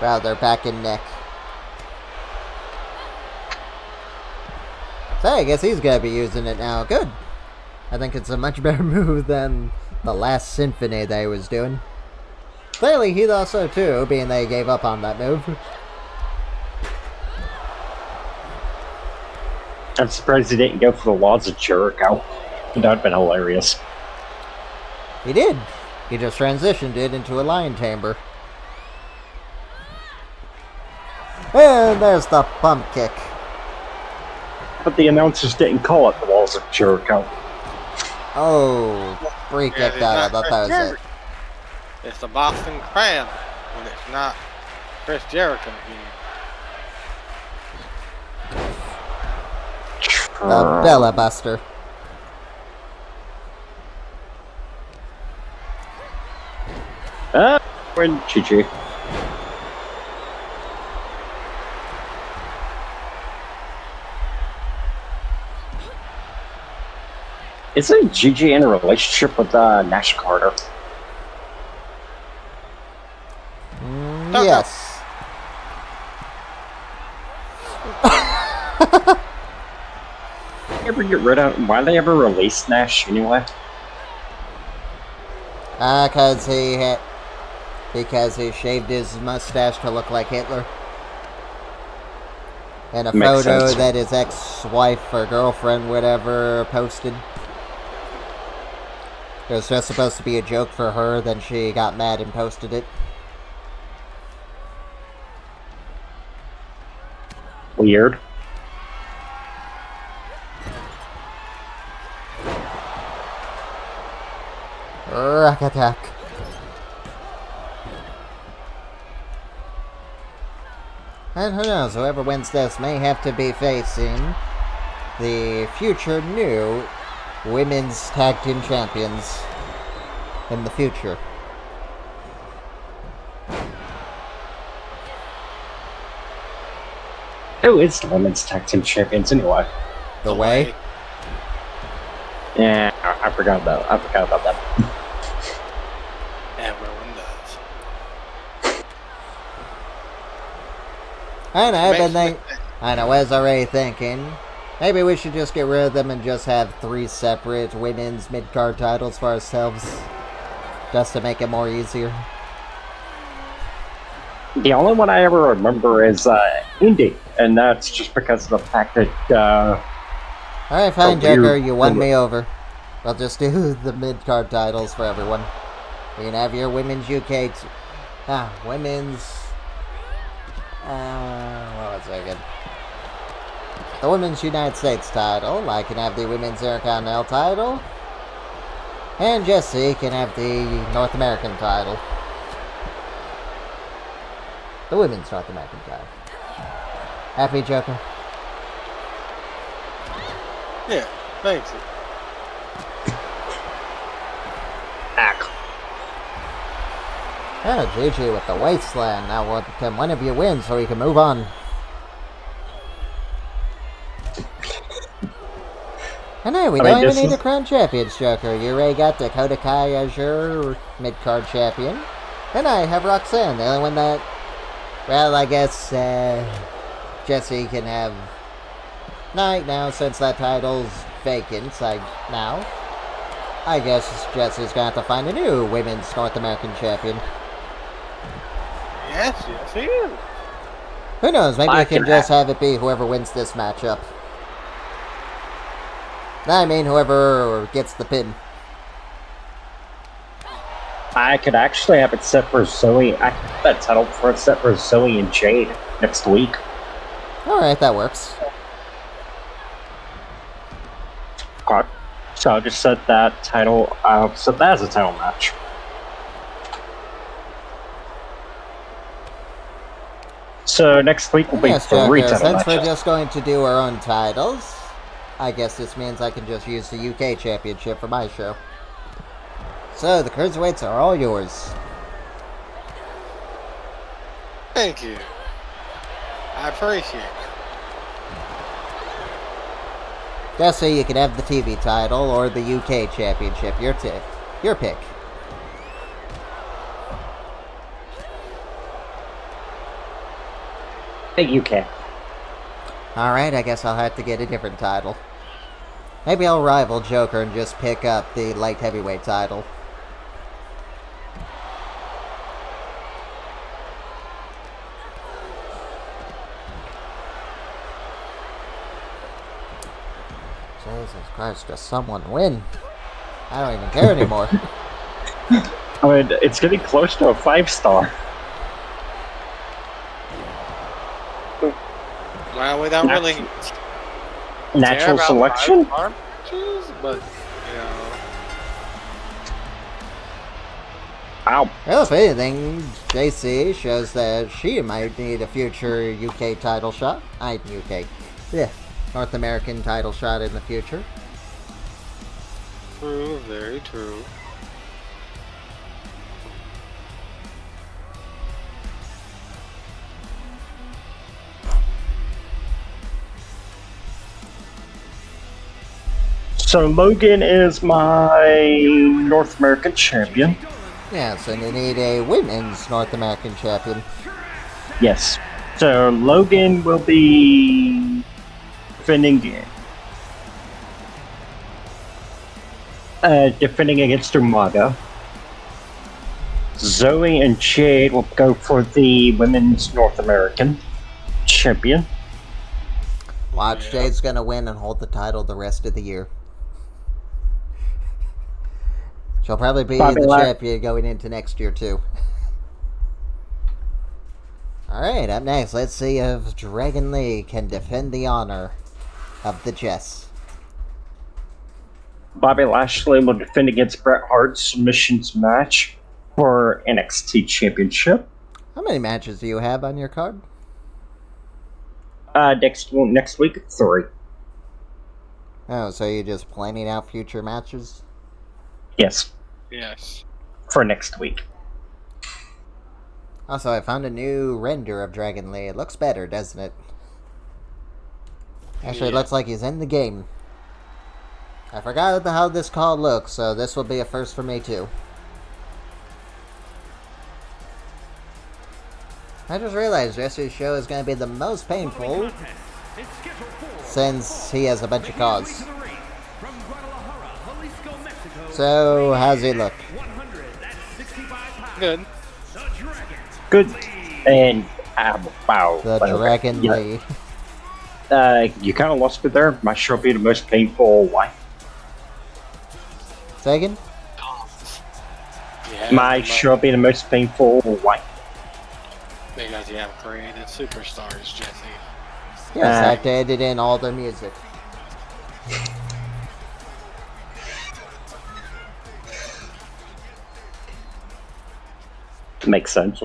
B: Rather, back and neck. So I guess he's gonna be using it now. Good. I think it's a much better move than the last symphony they was doing. Clearly he thought so too, being they gave up on that move.
A: I'm surprised he didn't go for the Laws of Jericho. That would have been hilarious.
B: He did. He just transitioned it into a lion tamer. And there's the pump kick.
A: But the announcers didn't call it the Laws of Jericho.
B: Oh, Brie kicked out. I thought that was it.
C: It's the Boston Crab when it's not Chris Jericho here.
B: The Bella Buster.
A: When Gigi. Isn't Gigi in a relationship with Nash Carter?
B: Yes.
A: Ever get rid of? Why they ever release Nash anyway?
B: Because he shaved his mustache to look like Hitler. And a
A: Makes
B: photo
A: sense.
B: that his ex-wife or girlfriend, whatever, posted. It was just supposed to be a joke for her, then she got mad and posted it.
A: Weird.
B: Rock attack. And who knows, whoever wins this may have to be facing the future new Women's Tag Team Champions in the future.
A: Who is the Women's Tag Team Champions anyway?
B: The Way?
A: Yeah, I forgot about that.
C: Everyone does.
B: I was already thinking, maybe we should just get rid of them and just have 3 separate women's mid-card titles for ourselves. Just to make it more easier.
A: The only one I ever remember is Indy, and that's just because of the fact that
B: Alright, fine,
A: A weird-
B: Joker, you won me over. We'll just do the mid-card titles for everyone. You can have your women's UK... women's... what was I again? The women's United States title. I can have the women's Intercontinental title. And Jesse can have the North American title. The women's North American title. Happy, Joker?
C: Yeah, thanks.
A: Ack.
B: Oh, GG with the Wasteland. Now, can one of you win so we can move on? And hey, we
A: I mean,
B: don't even
A: this
B: need
A: is-
B: a crown champions, Joker. You already got Dakota Kai as your mid-card champion. And I have Roxanne, the only one that... Well, I guess, Jesse can have... Night now, since that title's vacant, now. I guess Jesse's gonna have to find a new women's North American champion.
C: Yes, he is.
B: Who knows, maybe
A: I
B: we can
A: can
B: just have it be whoever wins this matchup. I mean, whoever gets the pin.
A: I could actually have it set for Zoe. I could have that title for set for Zoe and Jade next week.
B: Alright, that works.
A: Okay. So I'll just set that title. Set that as a title match. So next week will be
B: Yes,
A: three
B: Joker,
A: title
B: since we're
A: matches.
B: just going to do our own titles, I guess this means I can just use the UK Championship for my show. So, the Cruiserweights are all yours.
C: Thank you. I appreciate it.
B: Jesse, you can have the TV title or the UK Championship. Your pick.
A: Hey, you can.
B: Alright, I guess I'll have to get a different title. Maybe I'll rival Joker and just pick up the light heavyweight title. Jesus Christ, just someone win. I don't even care anymore.
A: I mean, it's getting close to a 5-star.
C: Well, we don't really care
A: Natural
C: about
A: selection?
C: five-star matches, but you know,
A: Ow.
B: Well, if anything, JC shows that she might need a future UK title shot. North American title shot in the future.
C: true, very true.
A: So Logan is my North American champion.
B: Yes, and you need a women's North American champion.
A: Yes. So Logan will be defending against Umaga. Zoe and Jade will go for the women's North American champion.
B: Watch,
C: Yeah.
B: Jade's gonna win and hold the title the rest of the year. She'll probably be
A: Bobby
B: the
A: Lack-
B: champion going into next year, too. Alright, up next, let's see if Dragon Lee can defend the honor of the Jess.
A: Bobby Lashley will defend against Bret Hart's submissions match for NXT Championship.
B: How many matches do you have on your card?
A: Next week, 3.
B: Oh, so you're just planning out future matches?
A: Yes,
C: Yes.
A: for next week.
B: Also, I found a new render of Dragon Lee. It looks better, doesn't it? Actually, it
C: Yeah.
B: looks like he's in the game. I forgot how this call looks, so this will be a first for me, too. I just realized Jesse's show is going to be the most painful since he has a bunch of cause. So, how's he look?
C: Good.
A: Good. And wow,
B: The
A: okay.
B: Dragon
A: Yeah,
B: Lee.
A: you kind of lost me there. My sure be the most painful. Why?
B: Second?
C: Yeah,
A: My sure be the most painful. Why?
C: because you have created superstars, Jesse.
B: Yes, I have to edit in all their music.
A: Makes sense.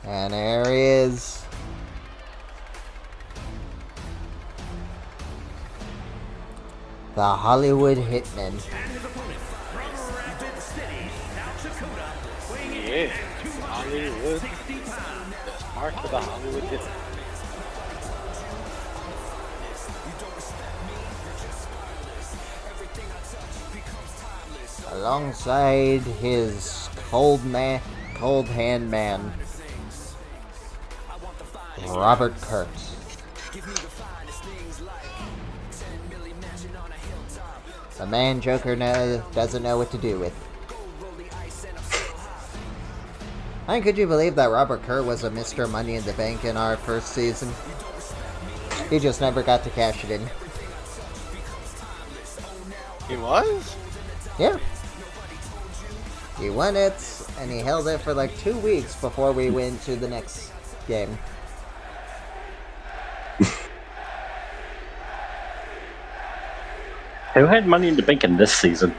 B: And there he is. The Hollywood Hitman.
E: And his opponent from Rapid City, South Dakota, weighing in
C: Yeah,
E: at
C: Hollywood.
E: 260 pounds.
C: The mark of the Hollywood hit.
B: Alongside his cold hand man, Robert Kurtz. The man Joker doesn't know what to do with. And could you believe that Robert Kurt was a Mr. Money in the Bank in our first season? He just never got to cash it in.
C: He was?
B: Yeah. He won it, and he held it for like 2 weeks before we went to the next game.
A: Who had Money in the Bank in this season?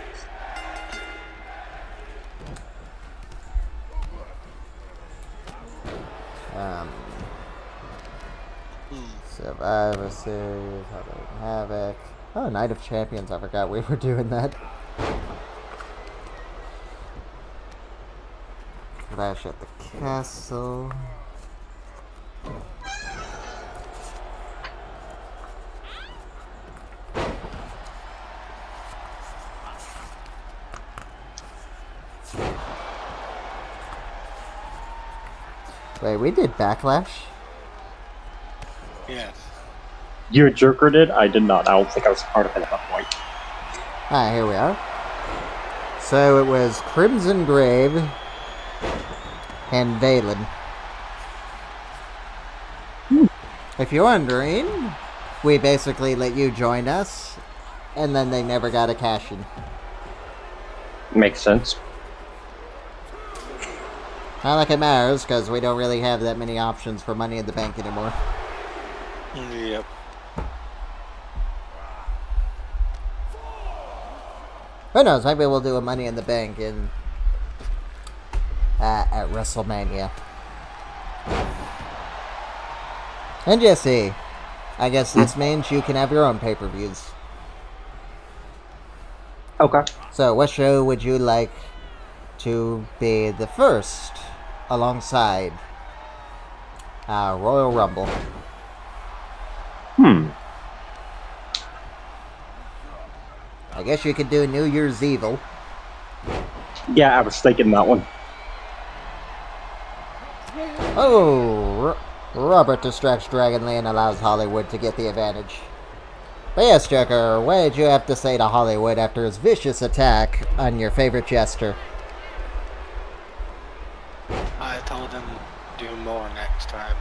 B: Survivor Series, Havoc. Oh, Night of Champions, I forgot we were doing that. Crash at the Castle. Wait, we did Backlash?
C: Yes.
A: You and Joker did? I did not. I don't think I was part of it at that point.
B: Ah, here we are. So it was Crimson Grave and Valen. If you're wondering, we basically let you join us, and then they never got a cash-in.
A: Makes sense.
B: Not like it matters, because we don't really have that many options for Money in the Bank anymore.
C: Yep.
B: Who knows, maybe we'll do a Money in the Bank in at WrestleMania. And Jesse, I guess this means you can have your own pay-per-views.
A: Okay.
B: So, what show would you like to be the first alongside Royal Rumble? I guess you could do New Year's Evil.
A: Yeah, I was thinking that one.
B: Oh, Robert distracts Dragon Lee and allows Hollywood to get the advantage. But yes, Joker, what did you have to say to Hollywood after his vicious attack on your favorite jester?
C: I told him do more next time.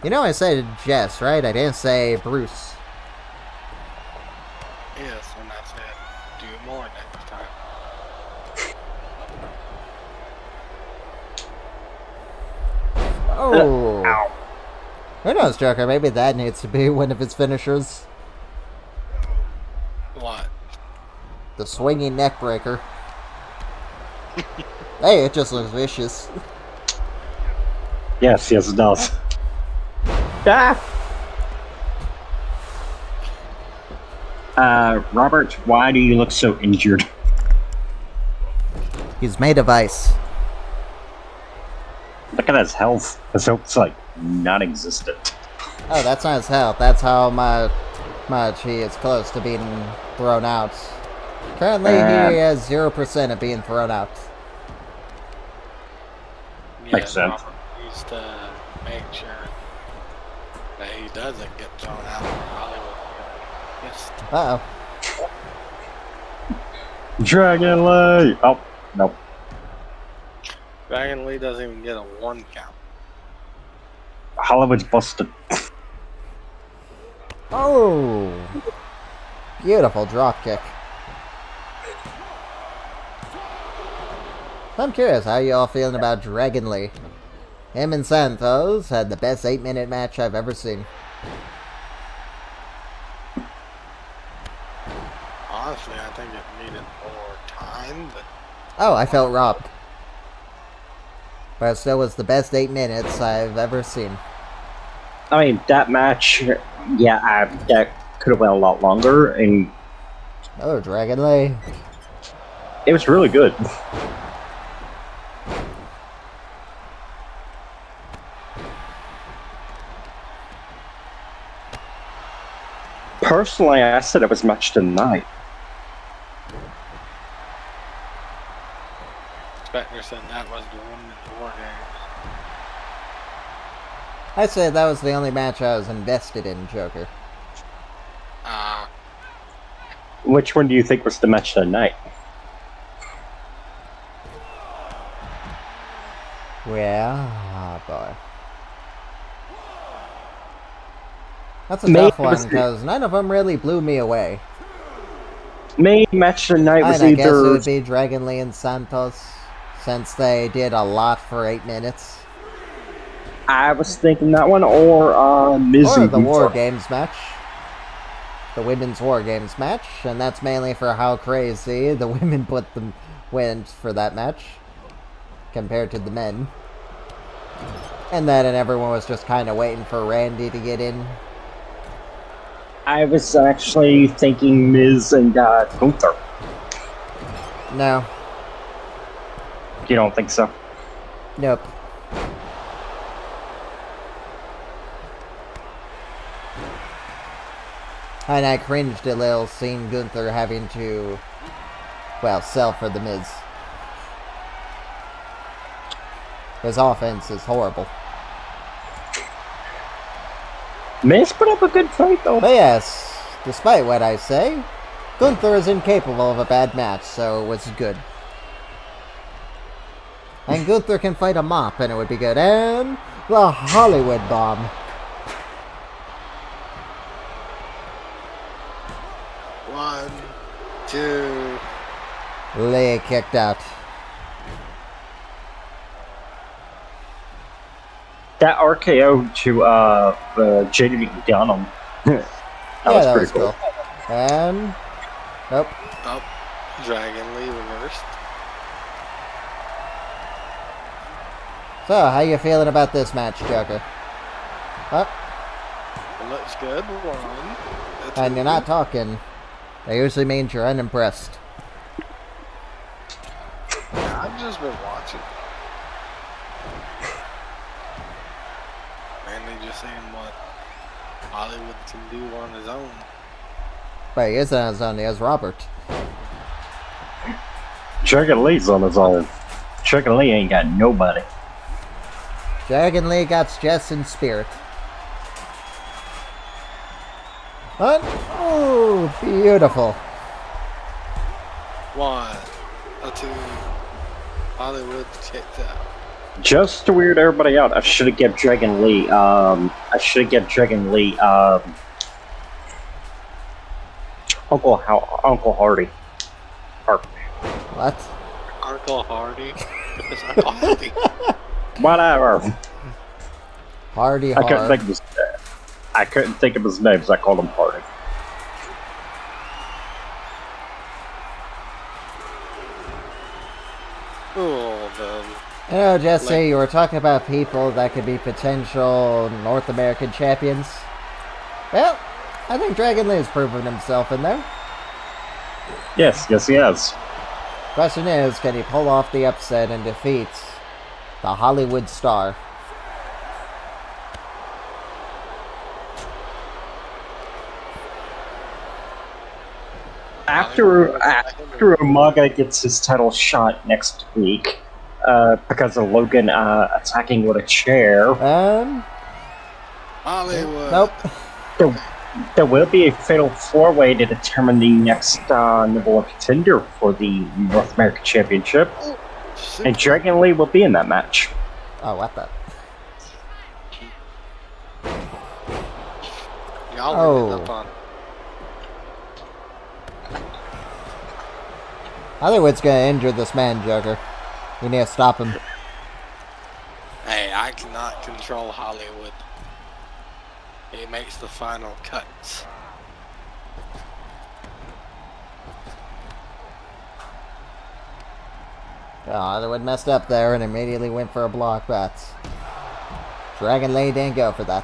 B: You know I said Jess, right? I didn't say Bruce.
C: Yes, and I said do more next time.
B: Oh.
A: Ow.
B: Who knows, Joker? Maybe that needs to be one of his finishers.
C: What?
B: The swinging neck breaker. Hey, it just looks vicious.
A: Yes, it does. Ah! Robert, why do you look so injured?
B: He's made of ice.
A: Look at his health. His health's like non-existent.
B: Oh, that's not his health. That's how much he is close to being thrown out. Currently, he has 0% of being thrown out.
A: Makes sense.
C: Robert needs to make sure that he doesn't get thrown out for Hollywood. Yes.
B: Uh-oh.
A: Dragon Lee! Oh, nope.
C: Dragon Lee doesn't even get a 1 count.
A: Hollywood's busted.
B: Oh! Beautiful drop kick. I'm curious, how you all feeling about Dragon Lee? Him and Santos had the best 8-minute match I've ever seen.
C: Honestly, I think it needed more time, but
B: Oh, I felt robbed. But it still was the best 8 minutes I've ever seen.
A: I mean, that match, yeah, that could have went a lot longer, and
B: Oh, Dragon Lee.
A: it was really good. Personally, I said it was match of the night.
C: Spectre said that was the Women's War Games.
B: I said that was the only match I was invested in, Joker.
A: Which one do you think was the match of the night?
B: Well, oh boy. That's a
A: Maybe
B: tough
A: it was
B: one,
A: the-
B: because none of them really blew me away.
A: Main match of the night was
B: And I guess it
A: either
B: would be Dragon Lee and Santos, since they did a lot for 8 minutes.
A: I was thinking that one, or Miz
B: Or
A: and
B: the War
A: Gunther.
B: Games match. The Women's War Games match, and that's mainly for how crazy the women went for that match, compared to the men. And then everyone was just kind of waiting for Randy to get in.
A: I was actually thinking Miz and Gunther.
B: No.
A: You don't think so?
B: Nope. And I cringed a little seeing Gunther having to, well, sell for the Miz. His offense is horrible.
A: Miz put up a good fight, though.
B: But yes, despite what I say, Gunther is incapable of a bad match, so it was good. And Gunther can fight a mop, and it would be good. And the Hollywood Bomb.
C: 1, 2.
B: Lee kicked out.
A: That RKO to JD Dunham. that was
B: Yeah, that
A: pretty
B: was cool. And nope.
C: Up. Dragon Lee reversed.
B: So, how you feeling about this match, Joker? Oh,
C: It looks good. 1. That's
B: and you're
C: good.
B: not talking. That usually means you're unimpressed.
C: I've just been watching. Mainly just seeing what Hollywood can do on his own.
B: But he isn't on his own, he has Robert.
A: Dragon Lee's on his own. Dragon Lee ain't got nobody.
B: Dragon Lee got Jess in spirit. And, oh, beautiful.
C: 1, 2. Hollywood kicked out.
A: Just to weird everybody out, I should have given Dragon Lee, Uncle Hardy.
B: What?
C: Uncle Hardy. It's Uncle Hardy.
A: Whatever.
B: Hardy
A: I couldn't
B: Hard.
A: think of his. I couldn't think of his name, so I called him Hardy.
C: Oh, the
B: You know, Jesse, you were talking about people that could be potential North American champions. Well, I think Dragon Lee's proven himself in there.
A: Yes, he has.
B: Question is, can he pull off the upset and defeat the Hollywood star?
A: After Umaga gets his title shot next week, because of Logan attacking with a chair.
B: Um,
C: Hollywood.
B: nope.
A: There will be a fatal four-way to determine the next number one contender for the North American Championship, and Dragon Lee will be in that match.
B: Oh, what the?
C: Y'all
B: Oh.
C: ended up on.
B: Hollywood's gonna injure this man, Joker. We need to stop him.
C: Hey, I cannot control Hollywood. He makes the final cuts.
B: Oh, Hollywood messed up there and immediately went for a block, but Dragon Lee didn't go for that.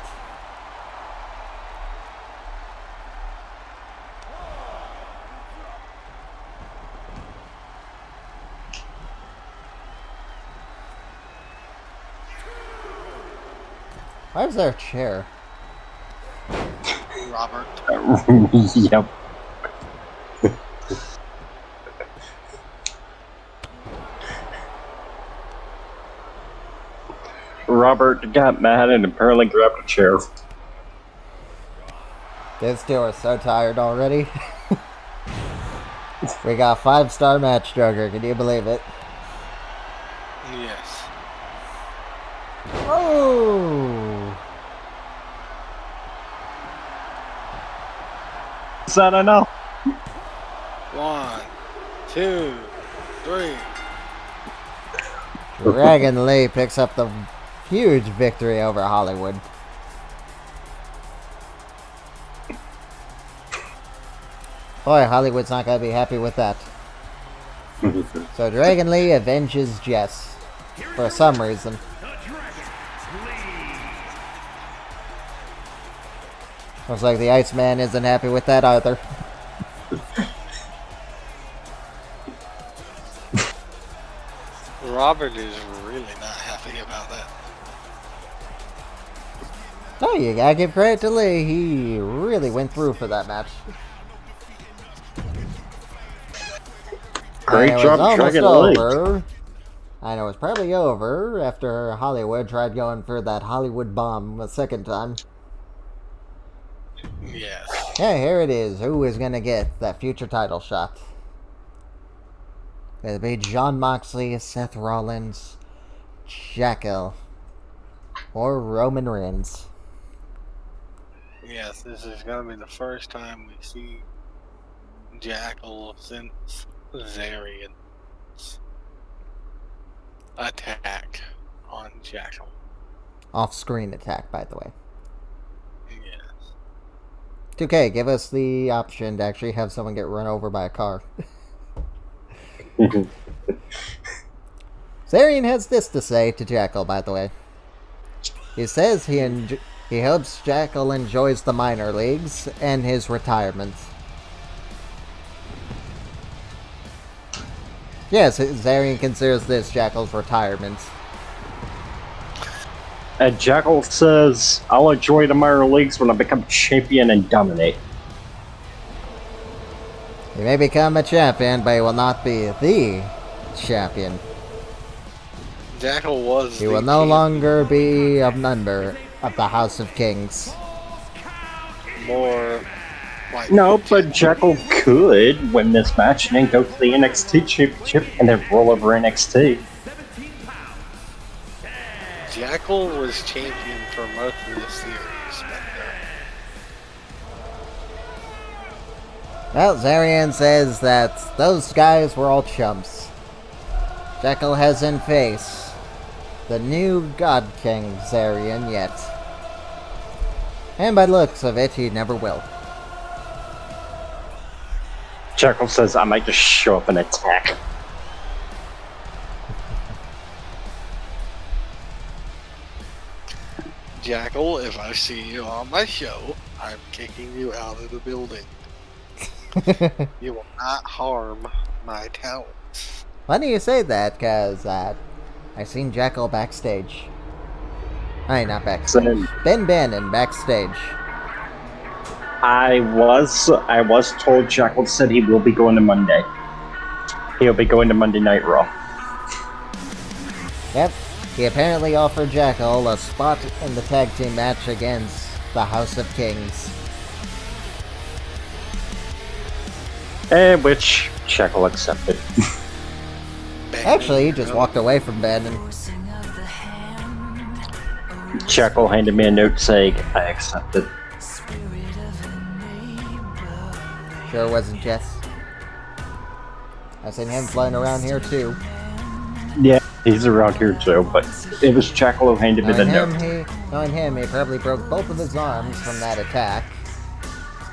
B: Why is there a chair?
C: Robert.
A: Yep. Robert got mad and apparently grabbed a chair.
B: These two are so tired already. We got a 5-star match, Joker. Can you believe it?
C: Yes.
B: Oh!
A: Is that enough?
C: 1, 2, 3.
B: Dragon Lee picks up the huge victory over Hollywood. Boy, Hollywood's not going to be happy with that. So Dragon Lee avenges Jess. For some reason.
E: The Dragon Lee.
B: Looks like the Iceman isn't happy with that either.
C: Robert is really not happy about that.
B: Oh, you gotta give credit to Lee. He really went through for that match.
A: Great
B: And it
A: job,
B: was almost
A: Dragon Lee.
B: over. And it was probably over after Hollywood tried going for that Hollywood bomb a second time.
C: Yes.
B: Yeah, here it is. Who is gonna get that future title shot? It'll be Jon Moxley, Seth Rollins, Jackal, or Roman Reigns.
C: Yes, this is going to be the first time we see Jackal since Zarian's attack on Jackal.
B: Off-screen attack, by the way.
C: Yes.
B: 2K, give us the option to actually have someone get run over by a car. Zarian has this to say to Jackal, by the way. He says he hopes Jackal enjoys the minor leagues and his retirement. Yes, Zarian considers this Jackal's retirement.
A: And Jackal says, I'll enjoy the minor leagues when I become champion and dominate.
B: He may become a champion, but he will not be the champion.
C: Jackal was
B: He
C: the
B: will no
C: champion.
B: longer be a member of the House of Kings.
C: More like
A: No, but Jackal could win this match and then go to the NXT Championship and then roll over NXT.
E: 17 pounds.
C: Jackal was champion for most of the series.
B: Well, Zarian says that those guys were all chumps. Jackal hasn't faced the new God King Zarian yet. And by the looks of it, he never will.
A: Jackal says, I might just show up and attack.
C: Jackal, if I see you on my show, I'm kicking you out of the building. You will not harm my talents.
B: Funny you say that, because I seen Jackal backstage. I not backstage.
A: Same.
B: Ben Bannon backstage.
A: I was told Jackal said he will be going to Monday. He'll be going to Monday Night Raw.
B: Yep, he apparently offered Jackal a spot in the tag team match against the House of Kings.
A: Which Jekyll accepted.
B: Actually, he just walked away from Bandon.
A: Jekyll handed me a note saying I accepted.
B: Sure wasn't Jess. I've seen him flying around here too.
A: Yeah, he's around here too, but it was Jekyll who handed me the note.
B: Knowing him, he probably broke both of his arms from that attack.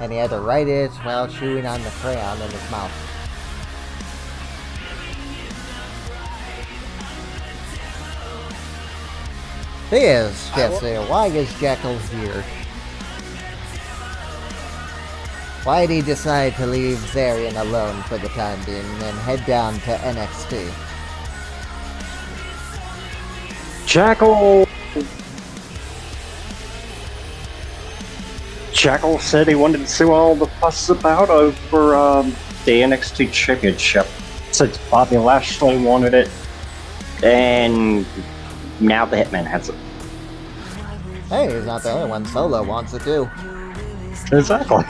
B: And he had to write it while chewing on the crayon in his mouth. Yes, Jesse, why is Jekyll here? Why did he decide to leave Zarian alone for the time being and head down to NXT?
A: Jekyll said he wanted to see what all the fuss is about over the NXT Championship. Since Bobby Lashley wanted it, and now the Hitman has it.
B: Hey, he's not the only one. Solo wants it too.
A: Exactly.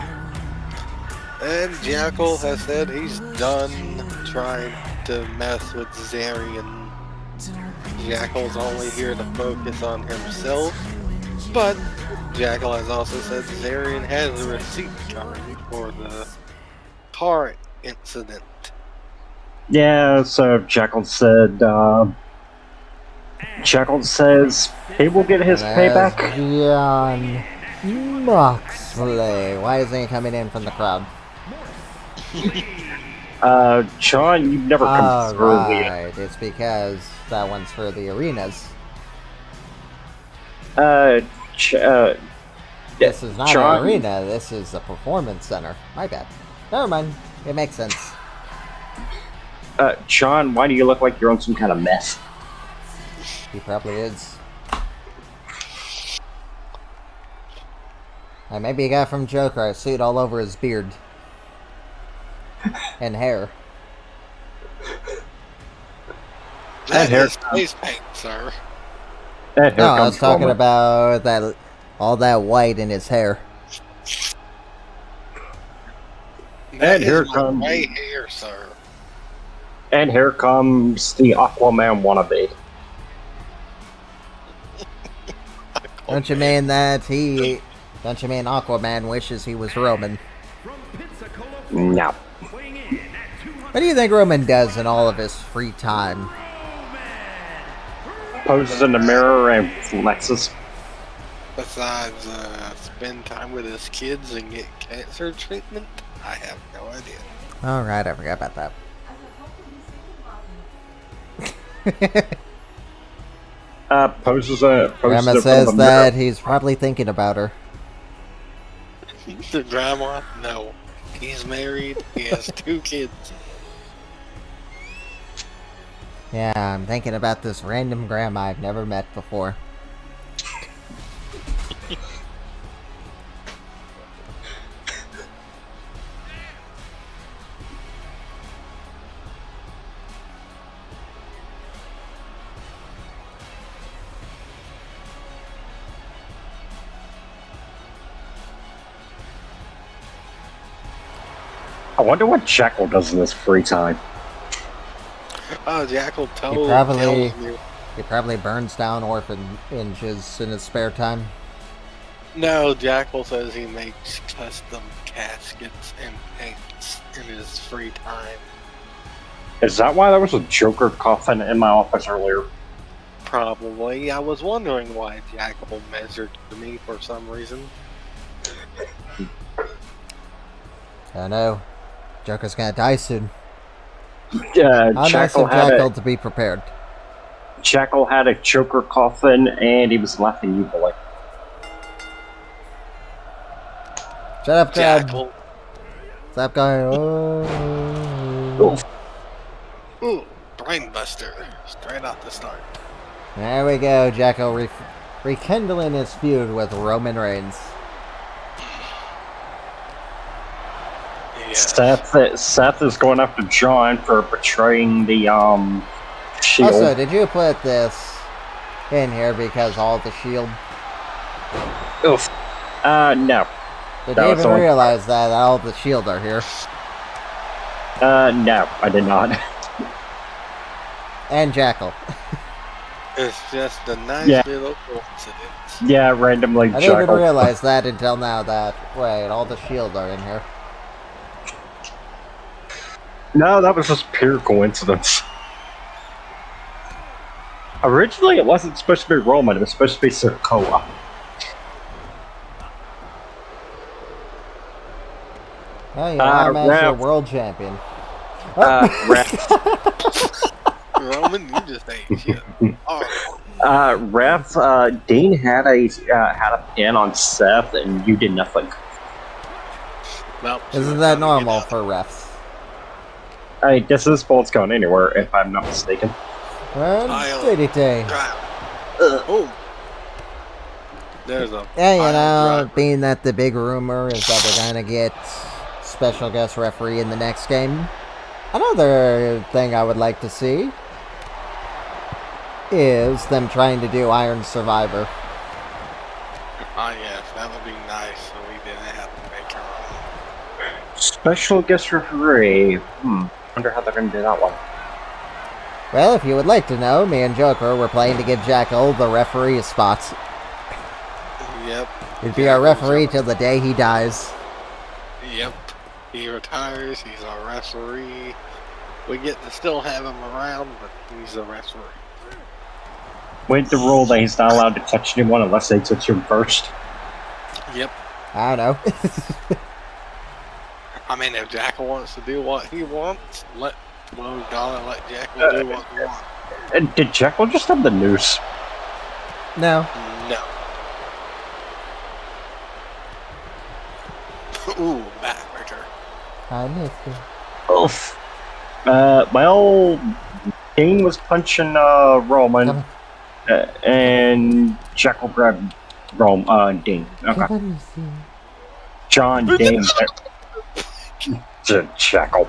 C: And Jackal has said he's done trying to mess with Zarian. Jackal's only here to focus on himself, but Jackal has also said Zarian has a receipt coming for the car incident.
A: Yeah, so Jekyll said, Jekyll says he will get his payback.
B: John Moxley. Why isn't he coming in from the crowd?
A: John, you've never come through
B: Alright, it's because that one's for the arenas. This is not
A: John,
B: an arena, this is a performance center. My bad. Never mind, it makes sense.
A: John, why do you look like you're on some kind of meth?
B: He probably is. And maybe he got from Joker. I see it all over his beard. And hair.
C: That
A: hair-
C: is face paint, sir.
A: That hair
B: No, I
A: comes
B: was talking
A: from-
B: about that, all that white in his hair.
C: That
A: here
C: is my
A: comes-
C: gray hair, sir.
A: And here comes the Aquaman wannabe.
B: Don't you mean don't you mean Aquaman wishes he was Roman?
E: From Pensacola,
A: No.
E: weighing in at 200
B: What do you think Roman does in all of his free time?
A: Poses in the mirror and flexes.
C: Besides, spend time with his kids and get cancer treatment? I have no idea.
B: Alright, I forgot about that.
A: Poses in
B: Grandma
A: front of
B: says
A: the
B: that
A: mirror.
B: he's probably thinking about her.
C: The grandma? No. He's married. He has 2 kids.
B: Yeah, I'm thinking about this random grandma I've never met before.
A: I wonder what Jekyll does in his free time.
C: Oh, Jackal told
B: probably-
C: tells me.
B: He probably burns down orphanages in his spare time.
C: No, Jackal says he makes custom caskets and paints in his free time.
A: Is that why there was a Joker coffin in my office earlier?
C: Probably. I was wondering why Jackal measured to me for some reason.
B: Oh no. Joker's gonna die soon. How nice
A: Jekyll
B: of
A: had
B: Jackal
A: a
B: to be prepared.
A: Jekyll had a Joker coffin, and he was laughing evilly.
B: Shut up, Dad.
C: Jackal.
B: Stop going. Oh.
C: Ooh, brainbuster. Straight off the start.
B: There we go, Jackal rekindling his feud with Roman Reigns.
C: Yeah.
A: Seth is going after John for betraying the Shield.
B: Also, did you put this in here because all the Shield?
A: Oof. No.
B: Did
A: That
B: you
A: was
B: even
A: only-
B: realize that all the Shield are here?
A: No, I did not.
B: And Jackal.
C: It's just a nice
A: Yeah.
C: little coincidence.
A: Yeah, randomly
B: I didn't even
A: Jackal.
B: realize that until now that, wait, all the shields are in here.
A: No, that was just pure coincidence. Originally, it wasn't supposed to be Roman, it was supposed to be Sokoa.
B: Oh, you know, I'm as your
A: Ref.
B: world champion.
A: Ref.
C: Roman, you just ain't shit. Oh,
A: Ref, Dean had a pin on Seth, and you did nothing.
C: well, she
B: Isn't
C: was
B: that
C: trying to get
B: normal
C: out.
B: for refs?
A: I guess this bolt's going anywhere, if I'm not mistaken.
B: And
C: I'll
B: DDT.
C: Drop. Oh. There's a.
B: Yeah, you
C: pile
B: know,
C: driver.
B: being that the big rumor is that we're gonna get special guest referee in the next game. Another thing I would like to see is them trying to do Iron Survivor.
C: Ah, yes, that would be nice, so we didn't have to make our own.
A: Special guest referee. Wonder how they're gonna do that one.
B: Well, if you would like to know, me and Joker were playing to give Jackal the referee spot.
C: Yep.
B: He'd be our referee till the day he dies.
C: Yep. He retires, he's our referee. We get to still have him around, but he's a referee.
A: With the rule that he's not allowed to touch anyone unless they touch him first.
C: Yep.
B: I don't know.
C: I mean, if Jackal wants to do what he wants, let Jackal do what he wants.
A: And did Jekyll just have the noose?
B: No.
C: No. Ooh, backbreaker.
B: I missed it.
A: Oof. Well, Dean was punching Roman, and Jekyll grabbed Dean. Okay. John Dean. Jekyll.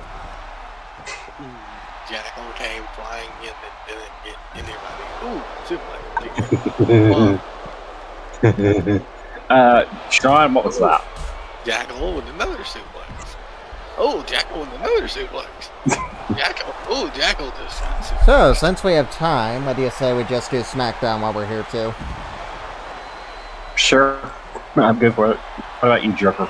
C: Jackal came flying in and didn't get anybody. Ooh, suplex.
A: Sean, what was that?
C: Jackal with another suplex. Oh, Jackal with another suplex. Jackal. Oh, Jackal just got suplex.
B: So, since we have time, what do you say we just do SmackDown while we're here too?
A: Sure. I'm good for it. What about you, Joker?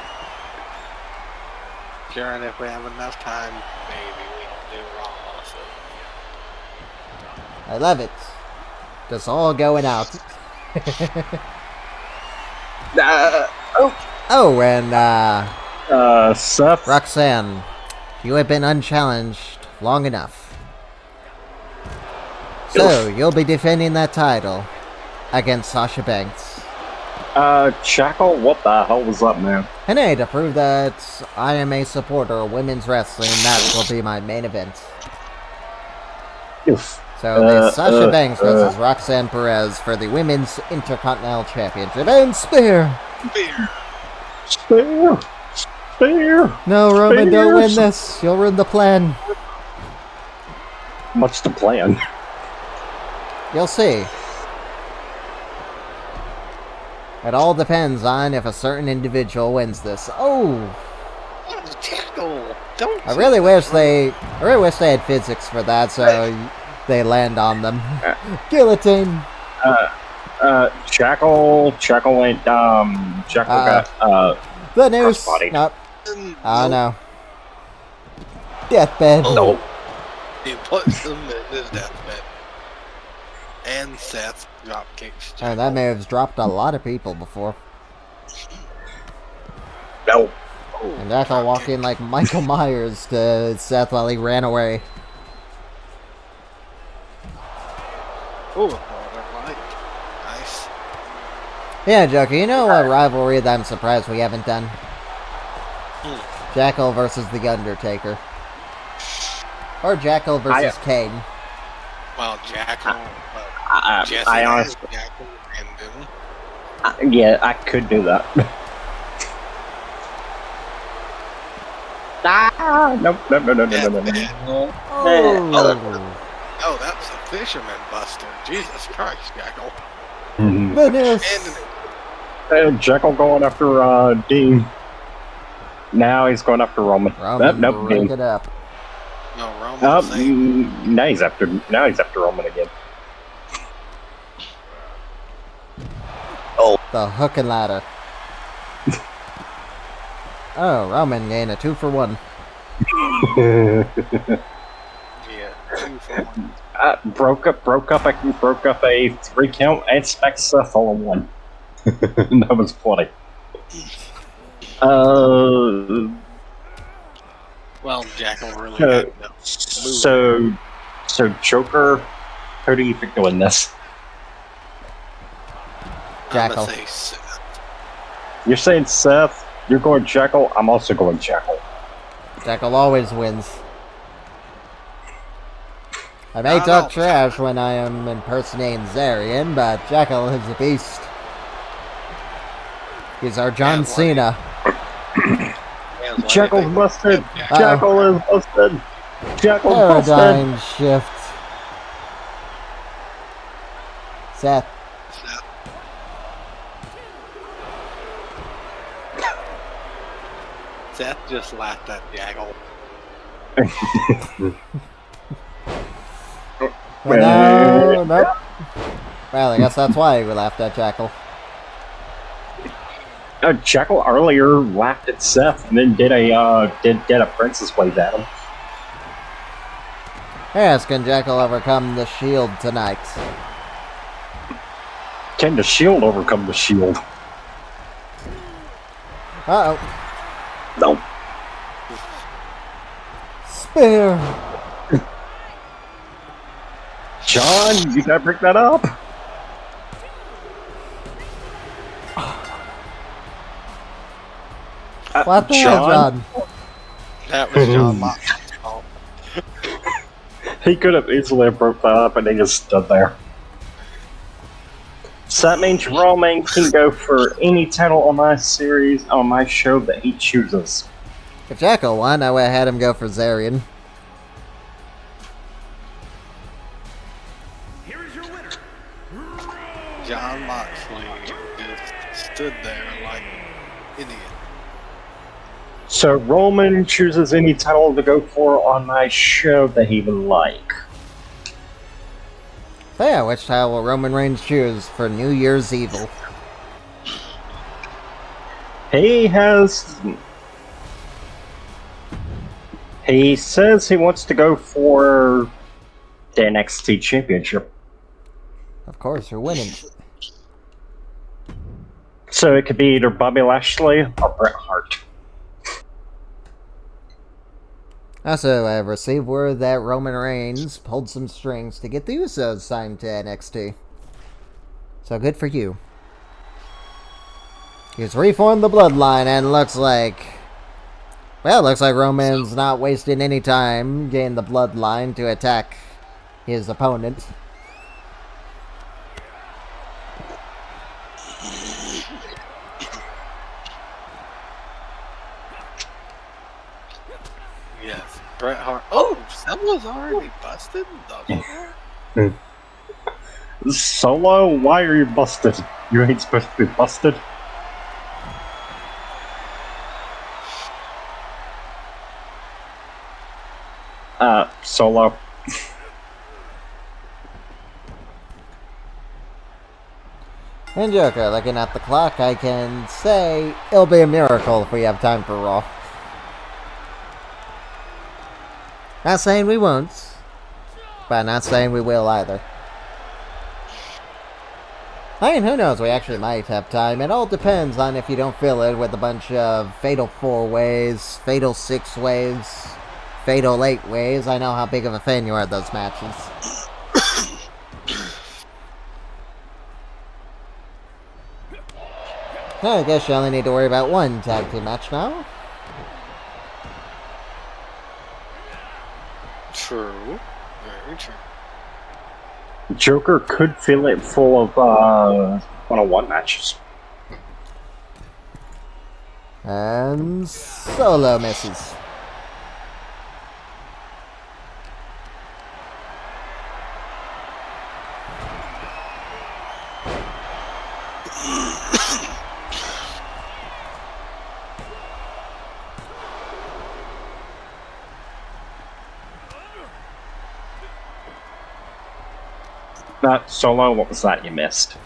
C: Sure, and if we have enough time, maybe we can do Raw also.
B: I love it. Just all going out. Oh, and
A: Seth.
B: Roxanne, you have been unchallenged long enough. So, you'll be defending that title against Sasha Banks.
A: Jackal, what the hell was up, man?
B: And hey, to prove that I am a supporter of women's wrestling, that will be my main event.
A: Oof.
B: So, Miss Sasha Banks versus Roxanne Perez for the Women's Intercontinental Championship. And Spear!
A: Spear!
B: No, Roman, don't win
A: Spears.
B: this. You'll ruin the plan.
A: What's the plan?
B: You'll see. It all depends on if a certain individual wins this. Oh!
C: Jackal! Don't.
B: I really wish they had physics for that, so they land on them. Guillotine!
A: Jackal went, Jackal got,
B: The noose!
A: crossbody.
B: Nope. Oh no. Deathbed.
A: No.
C: He puts him in his deathbed. And Seth drop kicks.
B: And that may have dropped a lot of people before.
A: No.
B: And Jackal walking like Michael Myers to Seth while he ran away.
C: Ooh, Northern Light. Nice.
B: Yeah, Joker, you know what rivalry that I'm surprised we haven't done? Jackal versus The Undertaker. Or Jackal versus Kane.
C: Well, Jackal. Jesse
A: I
C: has
A: honestly,
C: Jackal and them.
A: yeah, I could do that. No.
C: Oh, that's a fisherman buster. Jesus Christ, Jackal.
B: Goodness.
C: And
A: Jekyll going after Dean. Now he's going after Roman.
B: Roman,
A: Nope,
B: break
A: Dean.
B: it up.
C: No, Roman saved.
A: Now he's after Roman again.
B: The hook and ladder. Oh, Roman gained a 2-for-1.
C: Yeah, 2 for 1.
A: Broke up a 3 count and Spec Seth all in one. That was funny.
C: Well, Jackal really had no move.
A: So Joker, how do you think to win this?
B: Jackal.
C: I'm gonna say Seth.
A: You're saying Seth, you're going Jackal, I'm also going Jackal.
B: Jackal always wins. I may
C: No,
B: talk
C: no.
B: trash when I am impersonating Zarian, but Jackal is a beast. He's our John
C: Yeah,
B: Cena.
C: Yeah, so
A: Jackal's
C: anything-
A: busted!
C: Yeah,
A: Jackal is busted! Jackal's busted!
B: Paradigm shift. Seth.
C: Seth. Seth just laughed at Jackal.
B: Well, no, nope. Well, I guess that's why we laughed at Jackal.
A: Jackal earlier laughed at Seth and then did a princess wave at him.
B: Yes, can Jackal overcome the Shield tonight?
A: Can the Shield overcome the Shield?
B: Uh-oh.
A: No.
B: Spear.
A: John, you gotta break that up.
B: What the hell, John?
C: That was John Moxley's fault.
A: He could have easily broke that up and he just stood there. So that means Roman can go for any title on my series, on my show that he chooses.
B: If Jackal won, I would have had him go for Zarian.
E: Here is your winner,
C: John Moxley just stood there like an idiot.
A: So Roman chooses any title to go for on my show that he would like.
B: So yeah, which title will Roman Reigns choose for New Year's Evil?
A: He says he wants to go for the NXT Championship.
B: Of course, you're winning.
A: So it could be either Bobby Lashley or Bret Hart.
B: Also, I have received word that Roman Reigns pulled some strings to get the Usos signed to NXT. So good for you. He's reformed the bloodline and looks like Roman's not wasting any time getting the bloodline to attack his opponent.
C: Yes, Bret Hart. Oh, that was already busted?
A: Solo, why are you busted? You ain't supposed to be busted. Solo.
B: And Joker, looking at the clock, I can say it'll be a miracle if we have time for Raw. Not saying we won't, but not saying we will either. I mean, who knows, we actually might have time. It all depends on if you don't fill it with a bunch of Fatal 4-ways, Fatal 6-ways, Fatal 8-ways. I know how big of a fan you are of those matches. I guess you only need to worry about one tag team match now.
C: True. Very true.
A: Joker could fill it full of one-on-one matches.
B: And Solo misses.
A: Solo, what was that you missed?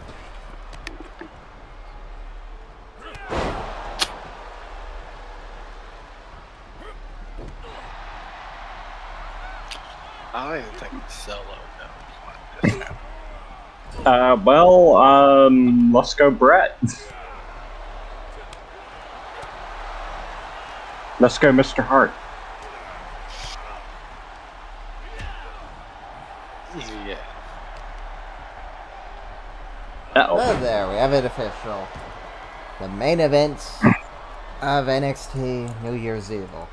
C: I don't even think Solo knows what just happened.
A: Let's go Brett. Let's go Mr. Hart.
C: Yeah.
A: Uh-oh.
B: Oh, there, we have it official. The main event of NXT New Year's Evil.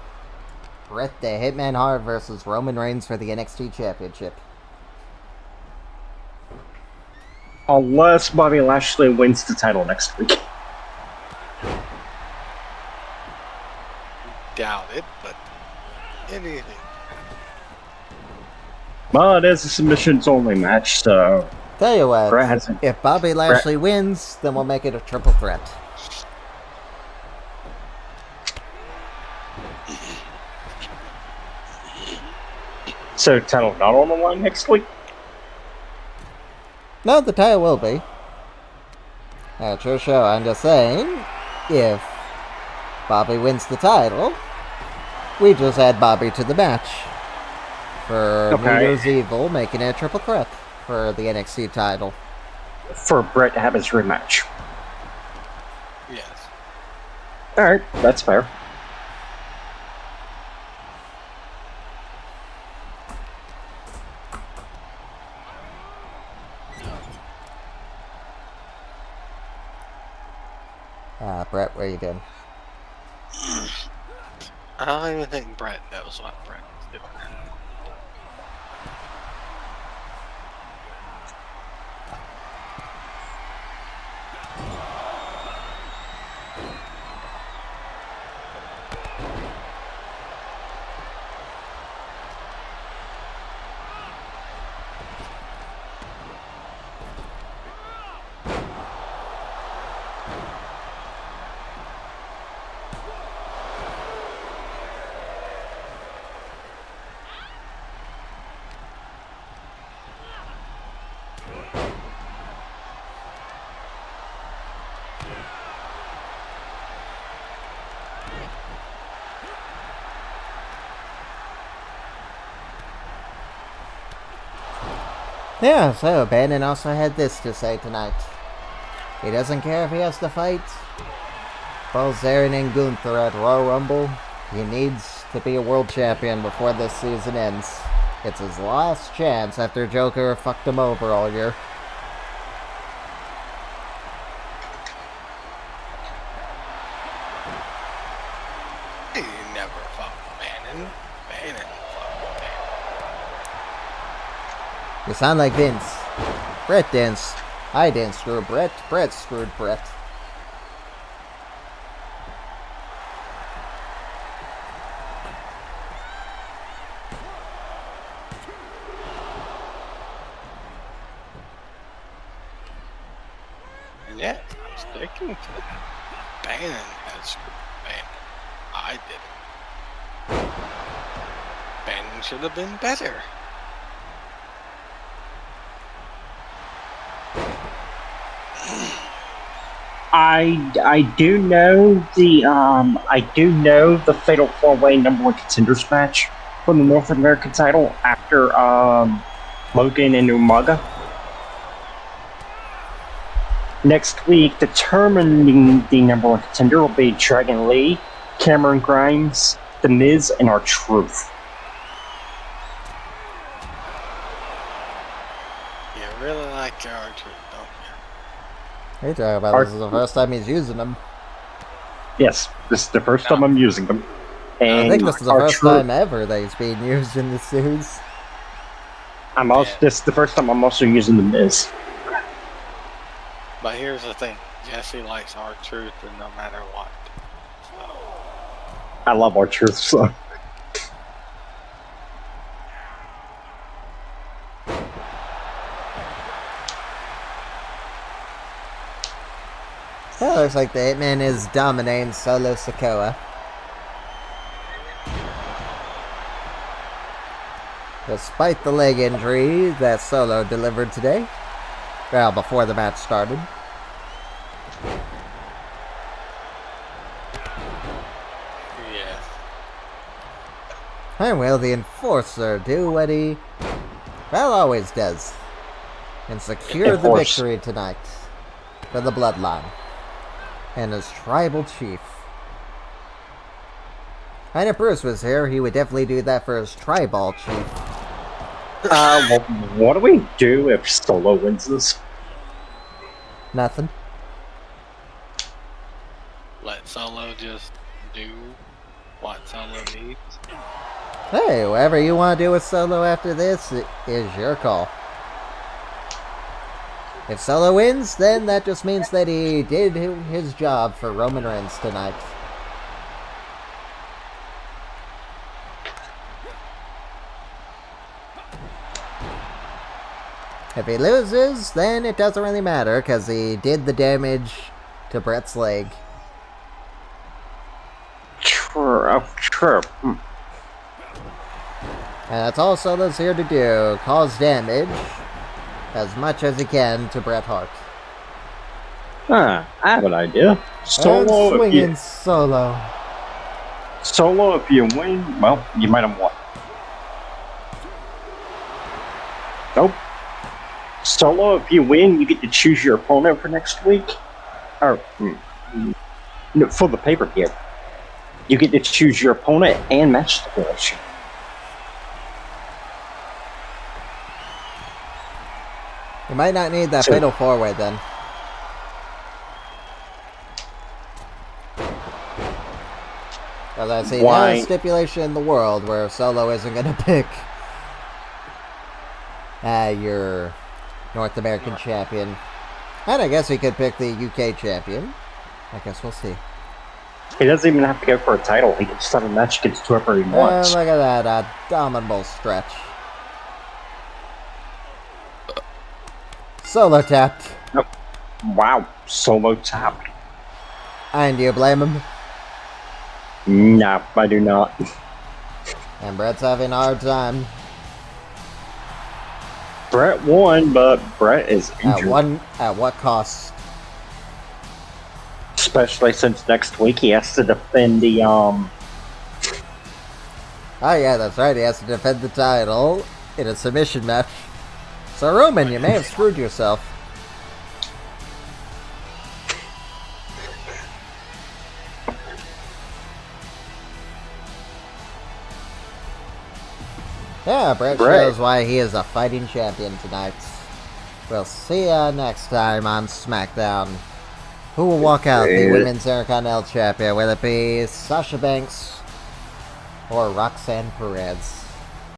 B: Bret the Hitman Hart versus Roman Reigns for the NXT Championship.
A: Unless Bobby Lashley wins the title next week.
C: Doubt it, but anything.
A: Well, it is a submissions only match, so
B: Tell you what,
A: Bret hasn't.
B: if Bobby Lashley wins, then we'll make it a triple threat.
A: So title not on the line next week?
B: No, the title will be. At your show, I'm just saying, if Bobby wins the title, we just add Bobby to the match for New Year's Evil, making it a triple threat for the NXT title.
A: For Bret to have his rematch.
C: Yes.
A: Alright, that's fair.
B: Bret, what are you doing?
C: I don't even think Brett knows what Brett is doing.
B: Yeah, so Bannon also had this to say tonight. He doesn't care if he has to fight both Zayn and Gunther at Royal Rumble. He needs to be a world champion before this season ends. It's his last chance after Joker fucked him over all year.
C: He never fought Bannon. Bannon fought Bannon.
B: You sound like Vince. Bret didn't. I didn't screw Bret. Bret screwed Bret.
C: And yes, I'm sticking to that. Bannon has screwed Bannon. I didn't. Bannon should have been better.
A: I do know the Fatal 4-Way #1 contenders match for the North American title after Logan and Umaga. Next week, determining the #1 contender will be Dragon Lee, Cameron Grimes, The Miz, and R-Truth.
C: You really like your R-Truth, don't you?
B: What are you talking about? This is the first time he's using them.
A: Yes, this is the first time I'm using them. And
B: I think this is the first
A: R-Truth-
B: time ever that he's being used in the series.
A: This is the first time I'm also using The Miz.
C: But here's the thing. Jesse likes R-Truth and no matter what. So,
A: I love R-Truth, so...
B: Well, looks like the Hitman is dominating Solo Sikoa. Despite the leg injury that Solo delivered today. Well, before the match started.
C: Yeah.
B: And will the Enforcer do what he, well, always does? And secure the
A: Enforce.
B: victory tonight for the Bloodline and his tribal chief. And if Bruce was here, he would definitely do that for his tribal chief.
A: Well, what do we do if Solo wins this?
B: Nothing.
C: Let Solo just do what Solo needs.
B: Hey, whatever you want to do with Solo after this is your call. If Solo wins, then that just means that he did his job for Roman Reigns tonight. If he loses, then it doesn't really matter, because he did the damage to Brett's leg.
A: True.
B: And that's all Solo's here to do, cause damage as much as he can to Bret Hart.
A: I have an idea.
B: And
A: Solo,
B: swinging Solo.
A: Solo, if you win, well, you might have won. Nope. Solo, if you win, you get to choose your opponent for next week. Or, no, for the pay-per-view. You get to choose your opponent and match stipulation.
B: You might not need that
A: So-
B: fatal four-way then. Because I see
A: Why?
B: no stipulation in the world where Solo isn't going to pick your North American champion. And I guess he could pick the UK champion. I guess we'll see.
A: He doesn't even have to go for a title. He can just have a match against whoever he
B: Look
A: wants.
B: at that abominable stretch. Solo tapped.
A: Wow, Solo tapped.
B: And do you blame him?
A: No, I do not.
B: And Brett's having a hard time.
A: Brett won, but Brett is injured.
B: At what cost?
A: Especially since next week he has to defend the,
B: Oh yeah, that's right, he has to defend the title in a submission match. So Roman, you may have screwed yourself. Yeah, Brett shows why he is a fighting champion tonight. We'll see ya next time on SmackDown. Who will walk out the Women's Intercontinental Champion? Will it be Sasha Banks or Roxanne Perez?